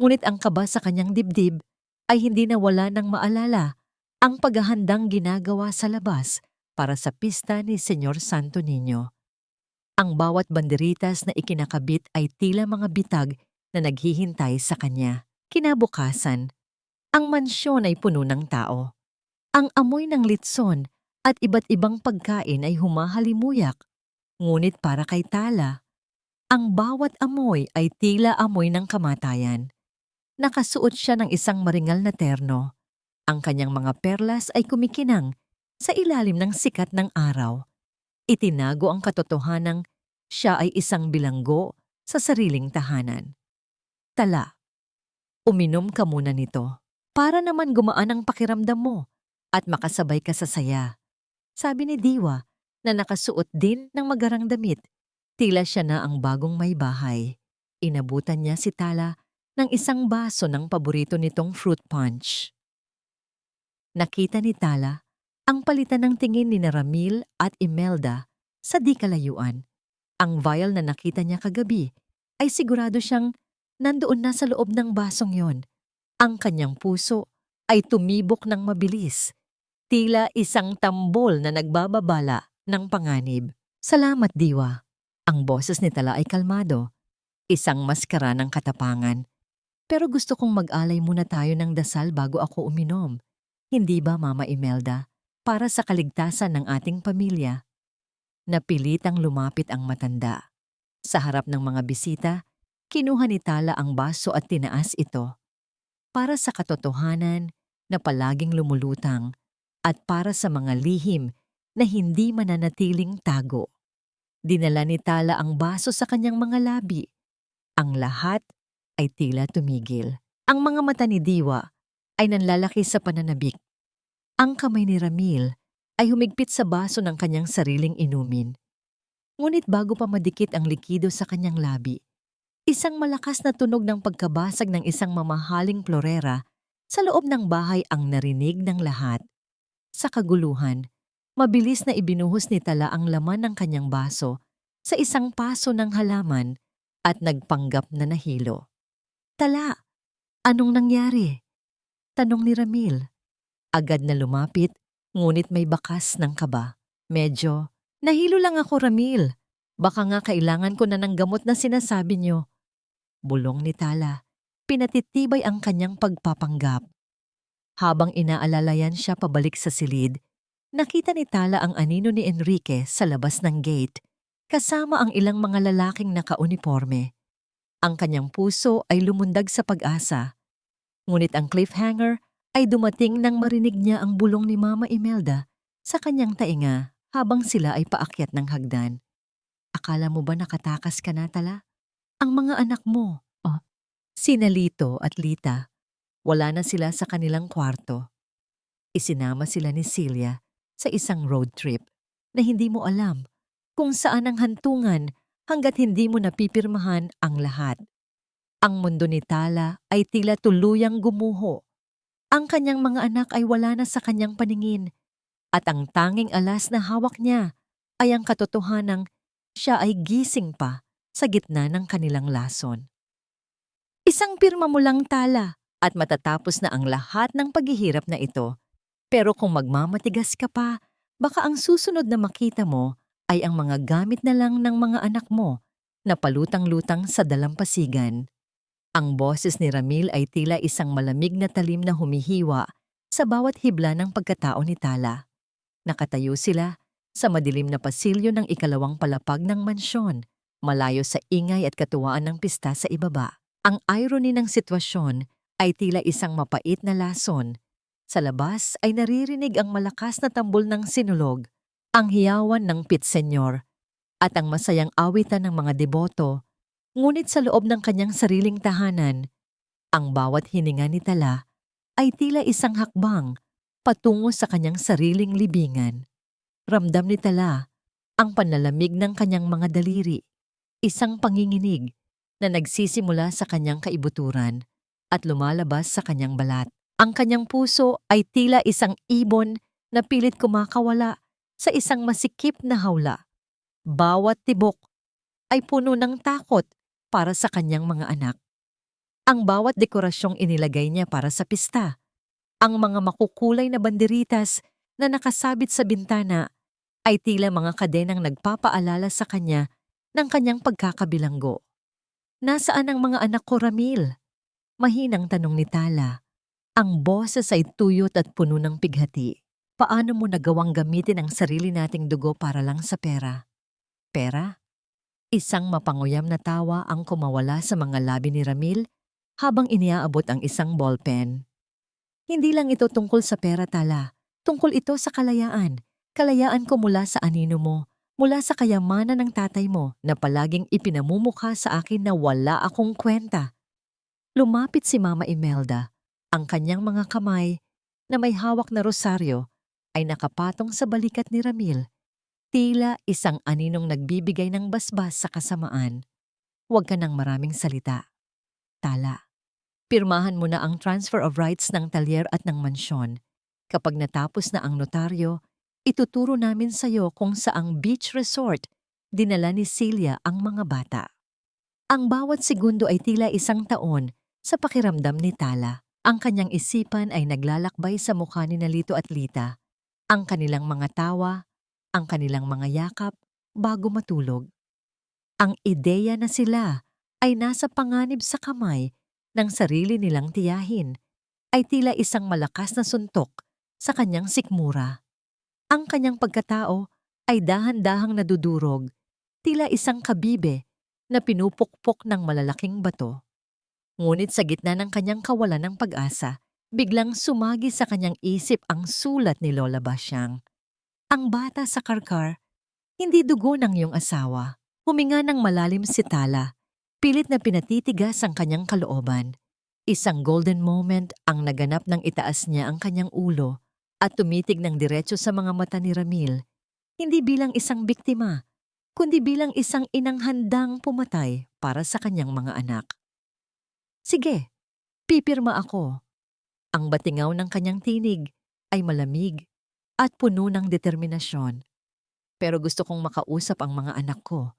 Ngunit ang kaba sa kanyang dibdib ay hindi nawala ng maalala ang paghahandang ginagawa sa labas para sa pista ni Senyor Santo Niño. Ang bawat banderitas na ikinakabit ay tila mga bitag na naghihintay sa kanya. Kinabukasan, ang mansyon ay puno ng tao. Ang amoy ng litson at iba't ibang pagkain ay humahalimuyak. Ngunit para kay Tala, ang bawat amoy ay tila amoy ng kamatayan. Nakasuot siya ng isang maringal na terno. Ang kanyang mga perlas ay kumikinang sa ilalim ng sikat ng araw. Itinago ang katotohanang siya ay isang bilanggo sa sariling tahanan. Tala, uminom ka muna nito para naman gumaan ang pakiramdam mo at makasabay ka sa saya. Sabi ni Diwa na nakasuot din ng magarang damit. Tila siya na ang bagong may bahay. Inabutan niya si Tala ng isang baso ng paborito nitong fruit punch. Nakita ni Tala ang palitan ng tingin ni Ramil at Imelda sa di kalayuan. Ang vial na nakita niya kagabi ay sigurado siyang nandoon na sa loob ng basong yon. Ang kanyang puso ay tumibok ng mabilis. Tila isang tambol na nagbababala ng panganib. Salamat, Diwa. Ang boses ni Tala ay kalmado. Isang maskara ng katapangan. Pero gusto kong mag-alay muna tayo ng dasal bago ako uminom. Hindi ba, Mama Imelda? Para sa kaligtasan ng ating pamilya. Napilitang lumapit ang matanda. Sa harap ng mga bisita, kinuha ni Tala ang baso at tinaas ito. Para sa katotohanan na palaging lumulutang at para sa mga lihim na hindi mananatiling tago. Dinala ni Tala ang baso sa kanyang mga labi. Ang lahat ay tila tumigil. Ang mga mata ni Diwa ay nanlalaki sa pananabik. Ang kamay ni Ramil ay humigpit sa baso ng kanyang sariling inumin. Ngunit bago pa madikit ang likido sa kanyang labi, isang malakas na tunog ng pagkabasag ng isang mamahaling florera sa loob ng bahay ang narinig ng lahat. Sa kaguluhan, mabilis na ibinuhos ni Tala ang laman ng kanyang baso sa isang paso ng halaman at nagpanggap na nahilo. Tala, anong nangyari? Tanong ni Ramil. Agad na lumapit, ngunit may bakas ng kaba. Medyo, nahilo lang ako, Ramil. Baka nga kailangan ko na ng gamot na sinasabi niyo. Bulong ni Tala. Pinatitibay ang kanyang pagpapanggap. Habang inaalalayan siya pabalik sa silid, nakita ni Tala ang anino ni Enrique sa labas ng gate, kasama ang ilang mga lalaking nakauniforme. Ang kanyang puso ay lumundag sa pag-asa. Ngunit ang cliffhanger ay dumating nang marinig niya ang bulong ni Mama Imelda sa kanyang tainga habang sila ay paakyat ng hagdan. Akala mo ba nakatakas ka na, Tala? Ang mga anak mo, sina Lito at Lita, wala na sila sa kanilang kwarto. Isinama sila ni Celia sa isang road trip na hindi mo alam kung saan ang hantungan hanggat hindi mo napipirmahan ang lahat. Ang mundo ni Tala ay tila tuluyang gumuho. Ang kanyang mga anak ay wala na sa kanyang paningin at ang tanging alas na hawak niya ay ang katotohanang siya ay gising pa sa gitna ng kanilang lason. Isang pirma mo lang, Tala, at matatapos na ang lahat ng paghihirap na ito. Pero kung magmamatigas ka pa, baka ang susunod na makita mo ay ang mga gamit na lang ng mga anak mo na palutang-lutang sa dalampasigan. Ang boses ni Ramil ay tila isang malamig na talim na humihiwa sa bawat hibla ng pagkatao ni Tala. Nakatayo sila sa madilim na pasilyo ng ikalawang palapag ng mansyon, malayo sa ingay at katuwaan ng pista sa ibaba. Ang irony ng sitwasyon ay tila isang mapait na lason. Sa labas ay naririnig ang malakas na tambol ng sinulog, ang hiyawan ng pitsenyor, at ang masayang awitan ng mga deboto. Ngunit sa loob ng kanyang sariling tahanan, ang bawat hininga ni Tala ay tila isang hakbang patungo sa kanyang sariling libingan. Ramdam ni Tala ang panlalamig ng kanyang mga daliri, isang panginginig na nagsisimula sa kanyang kaibuturan at lumalabas sa kanyang balat. Ang kanyang puso ay tila isang ibon na pilit kumakawala sa isang masikip na hawla. Bawat tibok ay puno ng takot para sa kanyang mga anak. Ang bawat dekorasyong inilagay niya para sa pista, ang mga makukulay na banderitas na nakasabit sa bintana ay tila mga kadenang nagpapaalala sa kanya ng kanyang pagkakabilanggo. Nasaan ang mga anak ko, Ramil? Mahinang tanong ni Tala. Ang boses ay tuyot at puno ng pighati. Paano mo nagawang gamitin ang sarili nating dugo para lang sa pera? Pera? Isang mapanguyam na tawa ang kumawala sa mga labi ni Ramil habang iniaabot ang isang ballpen. Hindi lang ito tungkol sa pera, Tala. Tungkol ito sa kalayaan. Kalayaan ko mula sa anino mo, mula sa kayamanan ng tatay mo na palaging ipinamumukha sa akin na wala akong kwenta. Lumapit si Mama Imelda. Ang kanyang mga kamay na may hawak na rosaryo ay nakapatong sa balikat ni Ramil. Tila isang aninong nagbibigay ng basbas sa kasamaan. Huwag ka ng maraming salita. Tala, pirmahan mo na ang transfer of rights ng talyer at ng mansyon. Kapag natapos na ang notaryo, ituturo namin sa iyo kung saang beach resort dinala ni Celia ang mga bata. Ang bawat segundo ay tila isang taon sa pakiramdam ni Tala. Ang kanyang isipan ay naglalakbay sa mukha ni Lito at Lita. Ang kanilang mga tawa, ang kanilang mga yakap bago matulog. Ang ideya na sila ay nasa panganib sa kamay ng sarili nilang tiyahin ay tila isang malakas na suntok sa kanyang sikmura. Ang kanyang pagkatao ay dahan-dahang nadudurog, tila isang kabibe na pinupukpok ng malalaking bato. Ngunit sa gitna ng kanyang kawalan ng pag-asa, biglang sumagi sa kanyang isip ang sulat ni Lola Basyang. Ang bata sa karkar, hindi dugo ng iyong asawa. Huminga ng malalim si Tala, pilit na pinatitigas ang kanyang kalooban. Isang golden moment ang naganap nang itaas niya ang kanyang ulo at tumitig ng diretso sa mga mata ni Ramil, hindi bilang isang biktima, kundi bilang isang inang handang pumatay para sa kanyang mga anak. Sige, pipirma ako. Ang batingaw ng kanyang tinig ay malamig at puno ng determinasyon. Pero gusto kong makausap ang mga anak ko.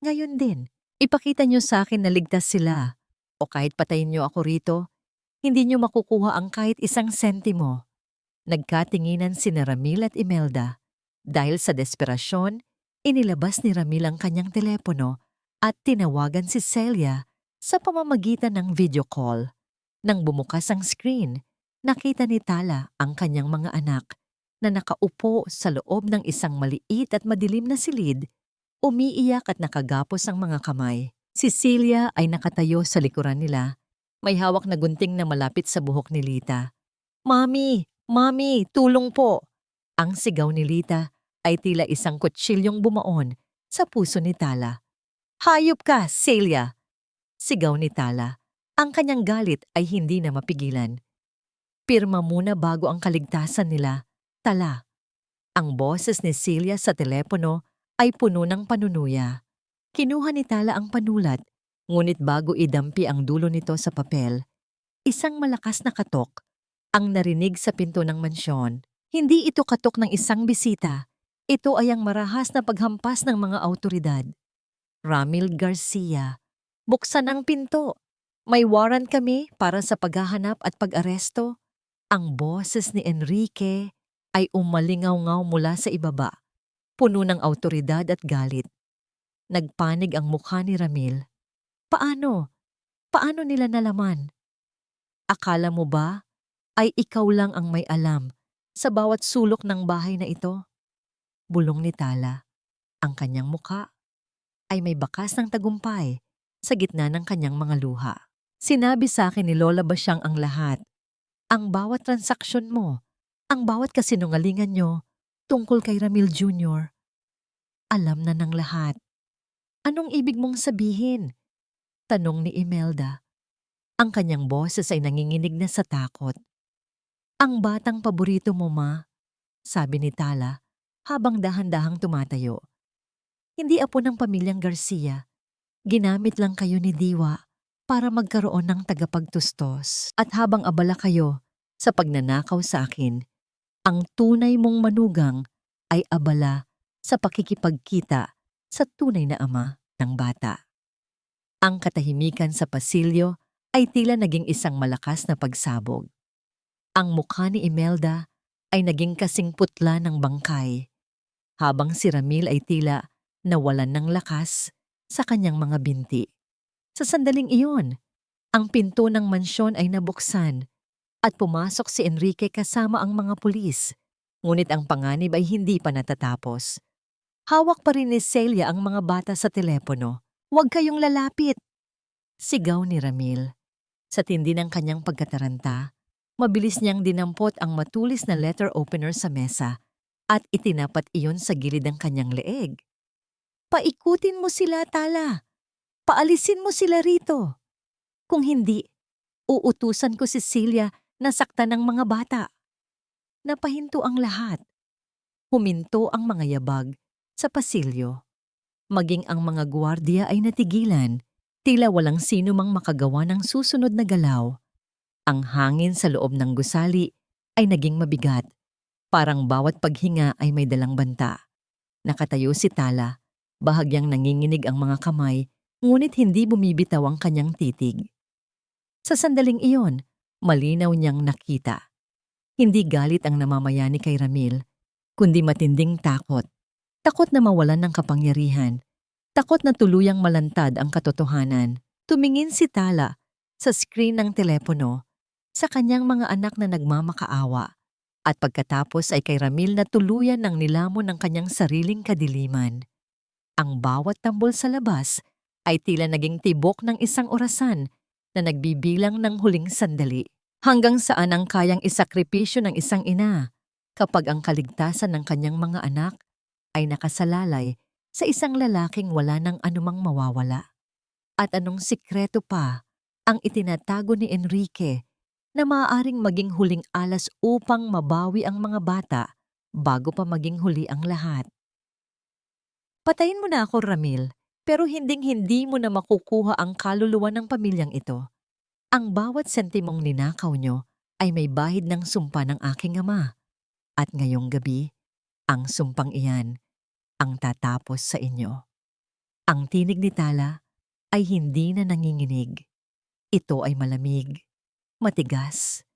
Ngayon din, ipakita niyo sa akin na ligtas sila. O kahit patayin niyo ako rito, hindi niyo makukuha ang kahit isang sentimo. Nagkatinginan sina Ramil at Imelda. Dahil sa desperasyon, inilabas ni Ramil ang kanyang telepono at tinawagan si Celia sa pamamagitan ng video call. Nang bumukas ang screen, nakita ni Tala ang kanyang mga anak na nakaupo sa loob ng isang maliit at madilim na silid, umiiyak at nakagapos ang mga kamay. Si Celia ay nakatayo sa likuran nila, may hawak na gunting na malapit sa buhok ni Lita. Mami! Mami! Tulong po! Ang sigaw ni Lita ay tila isang kutsilyong bumaon sa puso ni Tala. Hayop ka, Celia! Sigaw ni Tala. Ang kanyang galit ay hindi na mapigilan. Pirma muna bago ang kaligtasan nila, Tala. Ang boses ni Celia sa telepono ay puno ng panunuya. Kinuha ni Tala ang panulat, ngunit bago idampi ang dulo nito sa papel, isang malakas na katok ang narinig sa pinto ng mansyon. Hindi ito katok ng isang bisita. Ito ay ang marahas na paghampas ng mga awtoridad. Ramil Garcia. Buksan ang pinto. May warrant kami para sa paghahanap at pag-aresto. Ang boses ni Enrique ay umalingaw-ngaw mula sa ibaba, puno ng awtoridad at galit. Nagpanig ang mukha ni Ramil. Paano? Paano nila nalaman? Akala mo ba ay ikaw lang ang may alam sa bawat sulok ng bahay na ito? Bulong ni Tala. Ang kanyang mukha ay may bakas ng tagumpay sa gitna ng kanyang mga luha. Sinabi sa akin ni Lola Basyang ang lahat. Ang bawat transaksyon mo, ang bawat kasinungalingan nyo tungkol kay Ramil Jr. Alam na ng lahat. Anong ibig mong sabihin? Tanong ni Imelda. Ang kanyang boses ay nanginginig na sa takot. Ang batang paborito mo, ma, sabi ni Tala habang dahan-dahang tumatayo. Hindi apo ng pamilyang Garcia. Ginamit lang kayo ni Diwa para magkaroon ng tagapagtustos. At habang abala kayo sa pagnanakaw sa akin, ang tunay mong manugang ay abala sa pakikipagkita sa tunay na ama ng bata. Ang katahimikan sa pasilyo ay tila naging isang malakas na pagsabog. Ang mukha ni Imelda ay naging kasing putla ng bangkay, habang si Ramil ay tila nawalan ng lakas sa kanyang mga binti. Sa sandaling iyon, ang pinto ng mansyon ay nabuksan at pumasok si Enrique kasama ang mga pulis, ngunit ang panganib ay hindi pa natatapos. Hawak pa rin ni Celia ang mga bata sa telepono. "Huwag kayong lalapit!" Sigaw ni Ramil. Sa tindi ng kanyang pagkataranta, mabilis niyang dinampot ang matulis na letter opener sa mesa at itinapat iyon sa gilid ng kanyang leeg. "Paikutin mo sila, Tala! Paalisin mo sila rito! Kung hindi, uutusan ko si Celia na saktan ng mga bata." Napahinto ang lahat. Huminto ang mga yabag sa pasilyo. Maging ang mga gwardiya ay natigilan, tila walang sino mang makagawa ng susunod na galaw. Ang hangin sa loob ng gusali ay naging mabigat, parang bawat paghinga ay may dalang banta. Nakatayo si Tala, bahagyang nanginginig ang mga kamay, ngunit hindi bumibitaw ang kanyang titig. Sa sandaling iyon, malinaw niyang nakita. Hindi galit ang namamayani kay Ramil, kundi matinding takot. Takot na mawalan ng kapangyarihan. Takot na tuluyang malantad ang katotohanan. Tumingin si Tala sa screen ng telepono sa kanyang mga anak na nagmamakaawa. At pagkatapos ay kay Ramil na tuluyan ng nilamon ng kanyang sariling kadiliman. Ang bawat tambol sa labas ay tila naging tibok ng isang orasan na nagbibilang ng huling sandali. Hanggang saan ang kayang isakripisyo ng isang ina kapag ang kaligtasan ng kanyang mga anak ay nakasalalay sa isang lalaking wala ng anumang mawawala. At anong sikreto pa ang itinatago ni Enrique na maaaring maging huling alas upang mabawi ang mga bata bago pa maging huli ang lahat. Patayin mo na ako, Ramil, pero hinding-hindi mo na makukuha ang kaluluwa ng pamilyang ito. Ang bawat sentimong ninakaw nyo ay may bahid ng sumpa ng aking ama. At ngayong gabi, ang sumpang iyan ang tatapos sa inyo. Ang tinig ni Tala ay hindi na nanginginig. Ito ay malamig, matigas,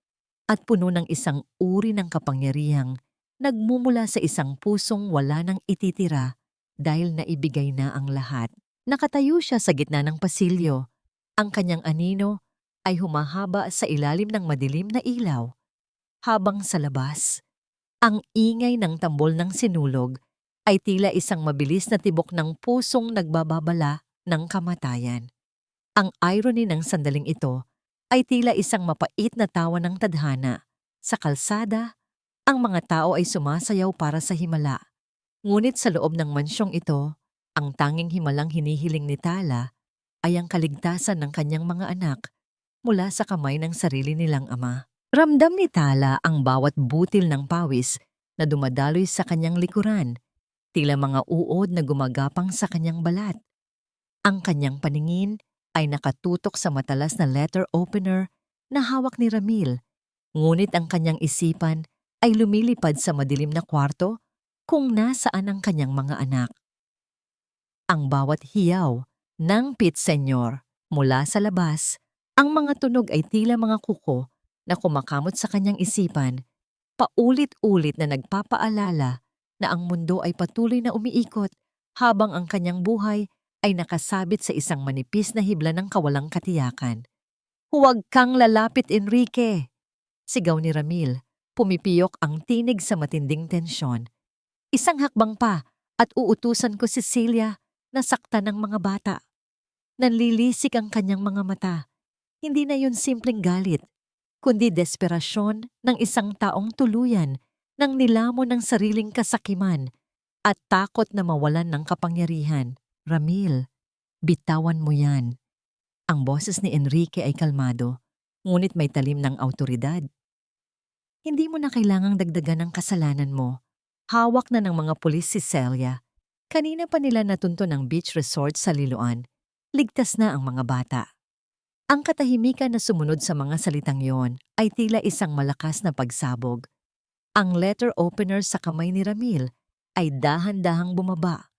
at puno ng isang uri ng kapangyarihang nagmumula sa isang pusong wala nang ititira dahil naibigay na ang lahat. Nakatayo siya sa gitna ng pasilyo. Ang kanyang anino ay humahaba sa ilalim ng madilim na ilaw. Habang sa labas, ang ingay ng tambol ng sinulog ay tila isang mabilis na tibok ng pusong nagbababala ng kamatayan. Ang irony ng sandaling ito ay tila isang mapait na tawa ng tadhana. Sa kalsada, ang mga tao ay sumasayaw para sa himala. Ngunit sa loob ng mansyong ito, ang tanging himalang hinihiling ni Tala ay ang kaligtasan ng kanyang mga anak mula sa kamay ng sarili nilang ama. Ramdam ni Tala ang bawat butil ng pawis na dumadaloy sa kanyang likuran, tila mga uod na gumagapang sa kanyang balat. Ang kanyang paningin ay nakatutok sa matalas na letter opener na hawak ni Ramil, ngunit ang kanyang isipan ay lumilipad sa madilim na kwarto kung nasaan ang kanyang mga anak. Ang bawat hiyaw ng pit senyor mula sa labas, ang mga tunog ay tila mga kuko na kumakamot sa kanyang isipan, paulit-ulit na nagpapaalala na ang mundo ay patuloy na umiikot habang ang kanyang buhay ay nakasabit sa isang manipis na hibla ng kawalang katiyakan. "Huwag kang lalapit, Enrique!" Sigaw ni Ramil, pumipiyok ang tinig sa matinding tensyon. "Isang hakbang pa at uutusan ko si Celia na saktan ng mga bata." Nanlilisik ang kanyang mga mata. Hindi na yun simpleng galit, kundi desperasyon ng isang taong tuluyan ng nilamon ng sariling kasakiman at takot na mawalan ng kapangyarihan. "Ramil, bitawan mo yan." Ang boses ni Enrique ay kalmado, ngunit may talim ng awtoridad. "Hindi mo na kailangang dagdagan ng kasalanan mo. Hawak na ng mga pulis si Celia. Kanina pa nila natunto ng beach resort sa Liloan. Ligtas na ang mga bata." Ang katahimikan na sumunod sa mga salitang yon ay tila isang malakas na pagsabog. Ang letter opener sa kamay ni Ramil ay dahan-dahang bumaba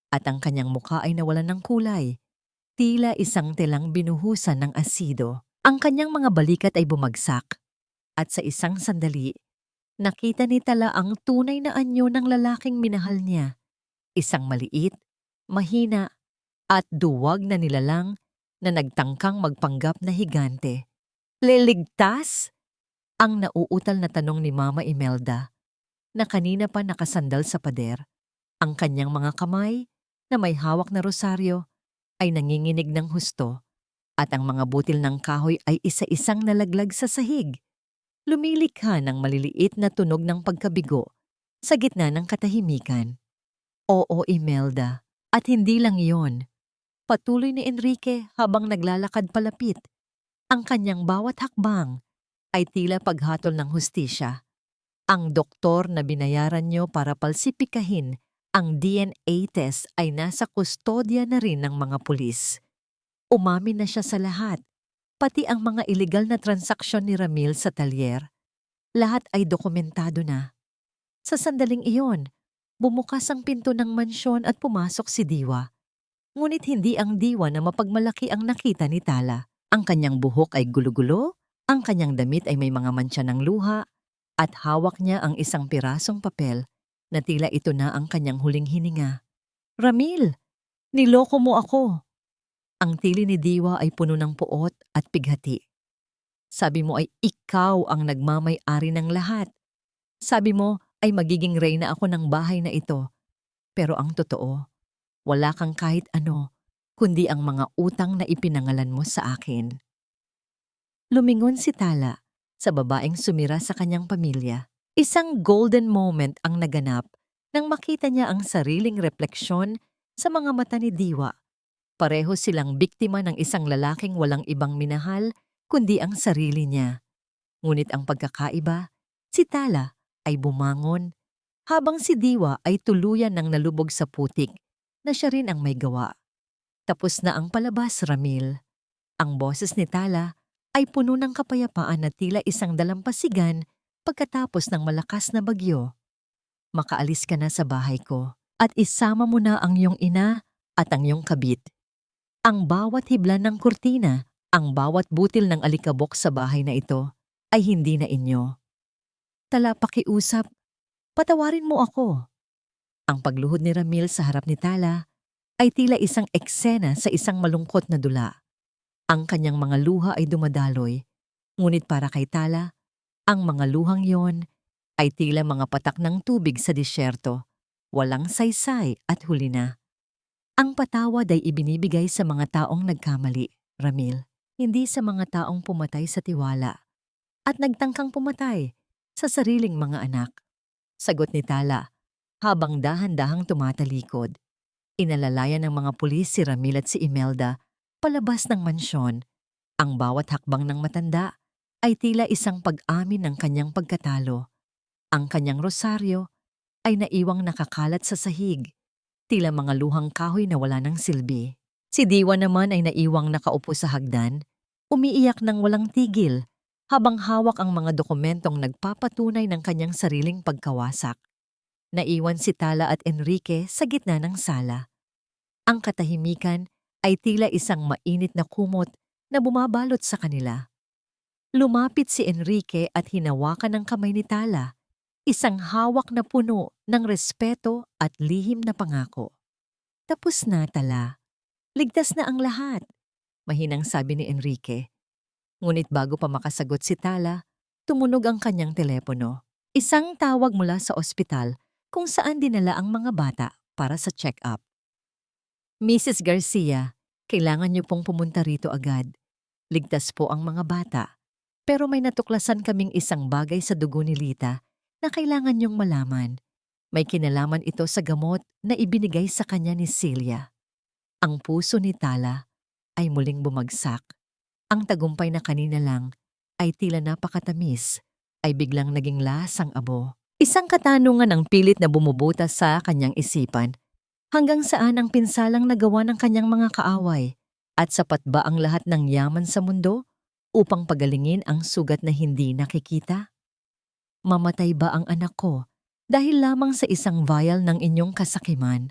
at ang kanyang muka ay nawalan ng kulay. Tila isang telang binuhusan ng asido. Ang kanyang mga balikat ay bumagsak at sa isang sandali, nakita ni Tala ang tunay na anyo ng lalaking minahal niya. Isang maliit, mahina, at duwag na nilalang na nagtangkang magpanggap na higante. Liligtas? Ang nauutal na tanong ni Mama Imelda, na kanina pa nakasandal sa pader. Ang kanyang mga kamay, na may hawak na rosaryo, ay nanginginig ng husto, at ang mga butil ng kahoy ay isa-isang nalaglag sa sahig. Lumilikha ng maliliit na tunog ng pagkabigo sa gitna ng katahimikan. Oo, Imelda, at hindi lang iyon. Patuloy ni Enrique habang naglalakad palapit. Ang kanyang bawat hakbang ay tila paghatol ng hustisya. Ang doktor na binayaran niyo para palsipikahin ang DNA test ay nasa kustodya na rin ng mga pulis. Umamin na siya sa lahat, pati ang mga iligal na transaksyon ni Ramil sa talyer. Lahat ay dokumentado na. Sa sandaling iyon, bumukas ang pinto ng mansyon at pumasok si Diwa. Ngunit hindi ang Diwa na mapagmalaki ang nakita ni Tala. Ang kanyang buhok ay gulo-gulo, ang kanyang damit ay may mga mantsa ng luha, at hawak niya ang isang pirasong papel na tila ito na ang kanyang huling hininga. Ramil, niloko mo ako. Ang tili ni Diwa ay puno ng puot at pighati. Sabi mo ay ikaw ang nagmamay-ari ng lahat. Sabi mo ay magiging reyna ako ng bahay na ito. Pero ang totoo, wala kang kahit ano, kundi ang mga utang na ipinangalan mo sa akin. Lumingon si Tala sa babaeng sumira sa kanyang pamilya. Isang golden moment ang naganap nang makita niya ang sariling refleksyon sa mga mata ni Diwa. Pareho silang biktima ng isang lalaking walang ibang minahal kundi ang sarili niya. Ngunit ang pagkakaiba, si Tala ay bumangon habang si Diwa ay tuluyan ng nalubog sa putik na siya rin ang may gawa. Tapos na ang palabas, Ramil. Ang boses ni Tala ay puno ng kapayapaan na tila isang dalampasigan pagkatapos ng malakas na bagyo. Makaalis ka na sa bahay ko at isama mo na ang iyong ina at ang iyong kabit. Ang bawat hibla ng kurtina, ang bawat butil ng alikabok sa bahay na ito ay hindi na inyo. Tala, pakiusap, patawarin mo ako. Ang pagluhod ni Ramil sa harap ni Tala ay tila isang eksena sa isang malungkot na dula. Ang kanyang mga luha ay dumadaloy, ngunit para kay Tala, ang mga luhang yon ay tila mga patak ng tubig sa disyerto, walang saysay at huli na. Ang patawad ay ibinibigay sa mga taong nagkamali, Ramil, hindi sa mga taong pumatay sa tiwala at nagtangkang pumatay sa sariling mga anak. Sagot ni Tala, habang dahan-dahang tumatalikod. Inalalayan ng mga pulis si Ramil at si Imelda palabas ng mansyon. Ang bawat hakbang ng matanda ay tila isang pag-amin ng kanyang pagkatalo. Ang kanyang rosaryo ay naiwang nakakalat sa sahig, tila mga luhang kahoy na wala ng silbi. Si Diwa naman ay naiwang nakaupo sa hagdan, umiiyak ng walang tigil habang hawak ang mga dokumentong nagpapatunay ng kanyang sariling pagkawasak. Naiwan si Tala at Enrique sa gitna ng sala. Ang katahimikan ay tila isang mainit na kumot na bumabalot sa kanila. Lumapit si Enrique at hinawakan ng kamay ni Tala, isang hawak na puno ng respeto at lihim na pangako. Tapos na, Tala. Ligtas na ang lahat, mahinang sabi ni Enrique. Ngunit bago pa makasagot si Tala, tumunog ang kanyang telepono. Isang tawag mula sa ospital kung saan dinala ang mga bata para sa check-up. Mrs. Garcia, kailangan niyo pong pumunta rito agad. Ligtas po ang mga bata, pero may natuklasan kaming isang bagay sa dugo ni Lita na kailangan niyong malaman. May kinalaman ito sa gamot na ibinigay sa kanya ni Celia. Ang puso ni Tala ay muling bumagsak. Ang tagumpay na kanina lang ay tila napakatamis, ay biglang naging lasang abo. Isang katanungan ang pilit na bumubutas sa kanyang isipan. Hanggang saan ang pinsalang nagawa ng kanyang mga kaaway? At sapat ba ang lahat ng yaman sa mundo upang pagalingin ang sugat na hindi nakikita? Mamatay ba ang anak ko Dahil lamang sa isang vial ng inyong kasakiman.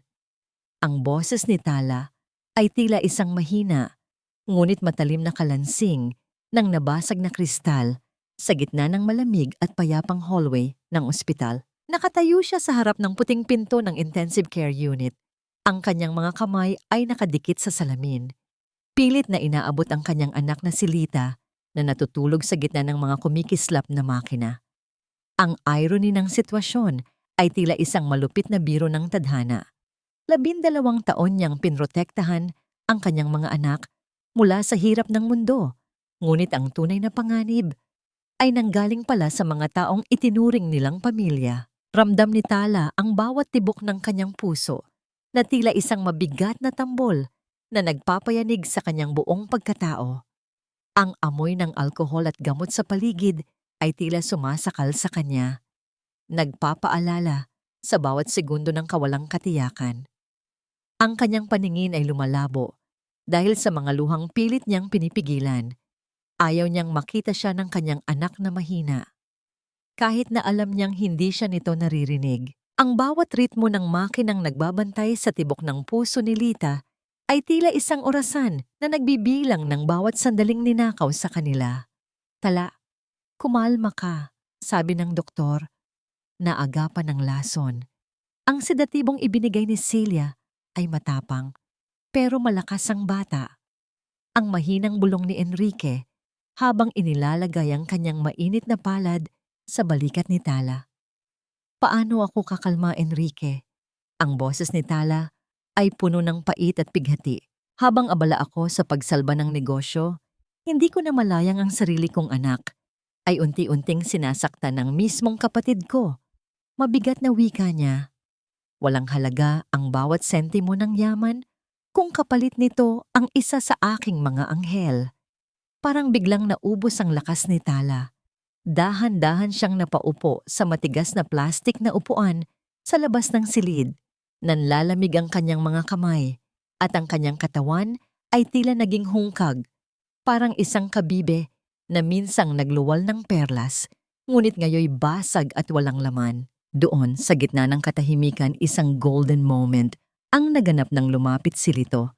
Ang boses ni Tala ay tila isang mahina, ngunit matalim na kalansing ng nabasag na kristal sa gitna ng malamig at payapang hallway ng ospital. Nakatayo siya sa harap ng puting pinto ng intensive care unit. Ang kanyang mga kamay ay nakadikit sa salamin. Pilit na inaabot ang kanyang anak na si Lita na natutulog sa gitna ng mga kumikislap na makina. Ang irony ng sitwasyon ay tila isang malupit na biro ng tadhana. 12 taon niyang pinrotektahan ang kanyang mga anak mula sa hirap ng mundo, ngunit ang tunay na panganib ay nanggaling pala sa mga taong itinuring nilang pamilya. Ramdam ni Tala ang bawat tibok ng kanyang puso na tila isang mabigat na tambol na nagpapayanig sa kanyang buong pagkatao. Ang amoy ng alkohol at gamot sa paligid ay tila sumasakal sa kanya, nagpapaalala sa bawat segundo ng kawalang katiyakan. Ang kanyang paningin ay lumalabo dahil sa mga luhang pilit niyang pinipigilan. Ayaw niyang makita siya ng kanyang anak na mahina. Kahit na alam niyang hindi siya nito naririnig, ang bawat ritmo ng makinang nagbabantay sa tibok ng puso ni Lita ay tila isang orasan na nagbibilang ng bawat sandaling ninakaw sa kanila. Tala, kumalma ka, sabi ng doktor, na agapan ng lason. Ang sedatibong ibinigay ni Celia ay matapang, pero malakas ang bata. Ang mahinang bulong ni Enrique habang inilalagay ang kanyang mainit na palad sa balikat ni Tala. Paano ako kakalma, Enrique? Ang boses ni Tala ay puno ng pait at pighati. Habang abala ako sa pagsalba ng negosyo, hindi ko na malayang ang sarili kong anak ay unti-unting sinasaktan ng mismong kapatid ko. Mabigat na wika niya. Walang halaga ang bawat sentimo ng yaman kung kapalit nito ang isa sa aking mga anghel. Parang biglang naubos ang lakas ni Tala. Dahan-dahan siyang napaupo sa matigas na plastik na upuan sa labas ng silid. Nanlalamig ang kanyang mga kamay at ang kanyang katawan ay tila naging hungkag, parang isang kabibe na minsang nagluwal ng perlas, ngunit ngayoy basag at walang laman. Doon sa gitna ng katahimikan, isang golden moment ang naganap nang lumapit si Lito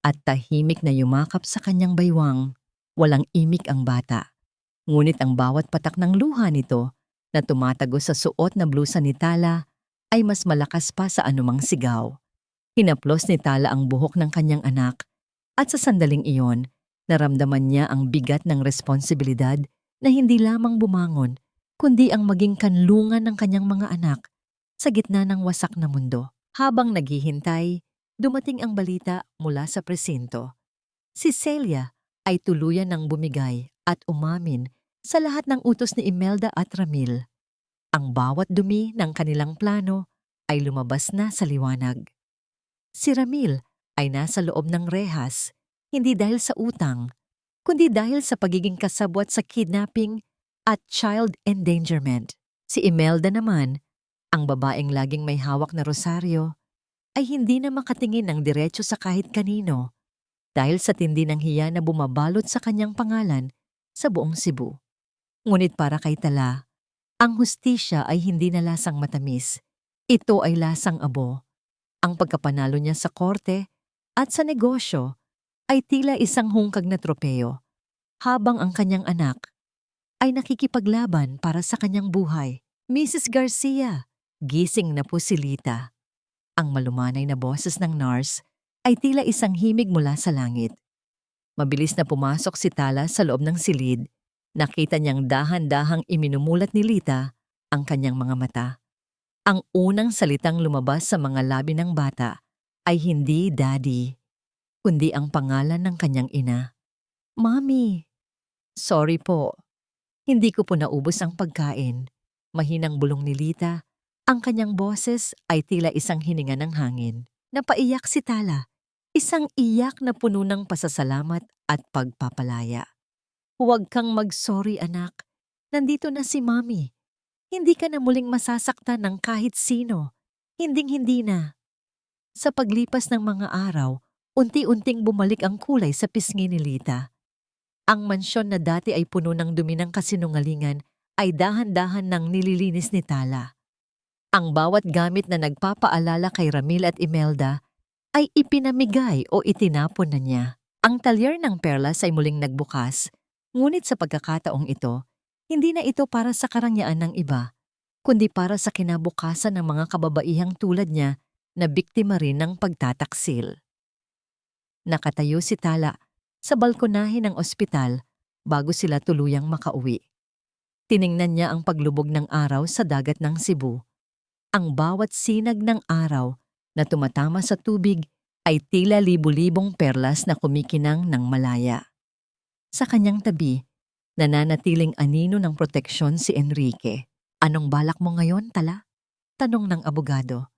at tahimik na yumakap sa kanyang baywang. Walang imik ang bata. Ngunit ang bawat patak ng luha nito na tumatago sa suot na blusa ni Tala ay mas malakas pa sa anumang sigaw. Hinaplos ni Tala ang buhok ng kanyang anak at sa sandaling iyon, naramdaman niya ang bigat ng responsibilidad na hindi lamang bumangon, kundi ang maging kanlungan ng kanyang mga anak sa gitna ng wasak na mundo. Habang naghihintay, dumating ang balita mula sa presinto. Si Celia ay tuluyan ng bumigay at umamin sa lahat ng utos ni Imelda at Ramil. Ang bawat dumi ng kanilang plano ay lumabas na sa liwanag. Si Ramil ay nasa loob ng rehas, hindi dahil sa utang, kundi dahil sa pagiging kasabwat sa kidnapping at child endangerment. Si Imelda naman, ang babaeng laging may hawak na rosaryo, ay hindi na makatingin ng diretso sa kahit kanino dahil sa tindi ng hiya na bumabalot sa kanyang pangalan sa buong Cebu. Ngunit para kay Tala, ang hustisya ay hindi na lasang matamis. Ito ay lasang abo. Ang pagkapanalo niya sa korte at sa negosyo ay tila isang hungkag na tropeyo, habang ang kanyang anak ay nakikipaglaban para sa kanyang buhay. Mrs. Garcia, gising na po si Lita. Ang malumanay na boses ng nurse ay tila isang himig mula sa langit. Mabilis na pumasok si Tala sa loob ng silid. Nakita niyang dahan-dahang iminumulat ni Lita ang kanyang mga mata. Ang unang salitang lumabas sa mga labi ng bata ay hindi daddy, kundi ang pangalan ng kanyang ina. Mami, sorry po. Hindi ko po naubos ang pagkain. Mahinang bulong ni Lita. Ang kanyang boses ay tila isang hininga ng hangin. Napaiyak si Tala. Isang iyak na puno ng pasasalamat at pagpapalaya. Huwag kang mag-sorry, anak. Nandito na si Mami. Hindi ka na muling masasaktan ng kahit sino. Hinding-hindi na. Sa paglipas ng mga araw, unti-unting bumalik ang kulay sa pisngi ni Lita. Ang mansyon na dati ay puno ng dumi ng kasinungalingan ay dahan-dahan nang nililinis ni Tala. Ang bawat gamit na nagpapaalala kay Ramil at Imelda ay ipinamigay o itinapon na niya. Ang talyer ng perlas ay muling nagbukas, ngunit sa pagkakataong ito, hindi na ito para sa karangyaan ng iba, kundi para sa kinabukasan ng mga kababaihang tulad niya na biktima rin ng pagtataksil. Nakatayo si Tala sa balkonahe ng ospital bago sila tuluyang makauwi. Tiningnan niya ang paglubog ng araw sa dagat ng Cebu. Ang bawat sinag ng araw na tumatama sa tubig ay tila libu-libong perlas na kumikinang ng malaya. Sa kanyang tabi, nananatiling anino ng proteksyon si Enrique. "Anong balak mo ngayon, Tala?" tanong ng abogado.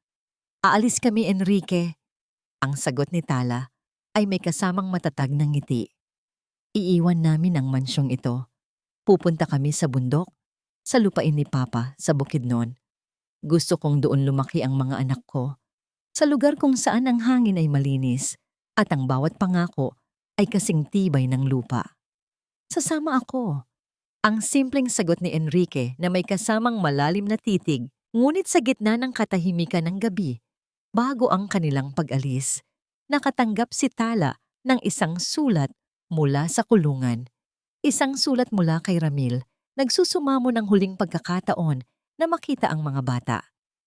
"Aalis kami, Enrique." Ang sagot ni Tala ay may kasamang matatag na ngiti. "Iiwan namin ang mansyong ito. Pupunta kami sa bundok, sa lupain ni Papa sa Bukidnon. Gusto kong doon lumaki ang mga anak ko, sa lugar kung saan ang hangin ay malinis at ang bawat pangako ay kasing tibay ng lupa. Sasama ako." Ang simpleng sagot ni Enrique na may kasamang malalim na titig, ngunit sa gitna ng katahimikan ng gabi, bago ang kanilang pag-alis, nakatanggap si Tala ng isang sulat mula sa kulungan. Isang sulat mula kay Ramil, nagsusumamo ng huling pagkakataon na makita ang mga bata.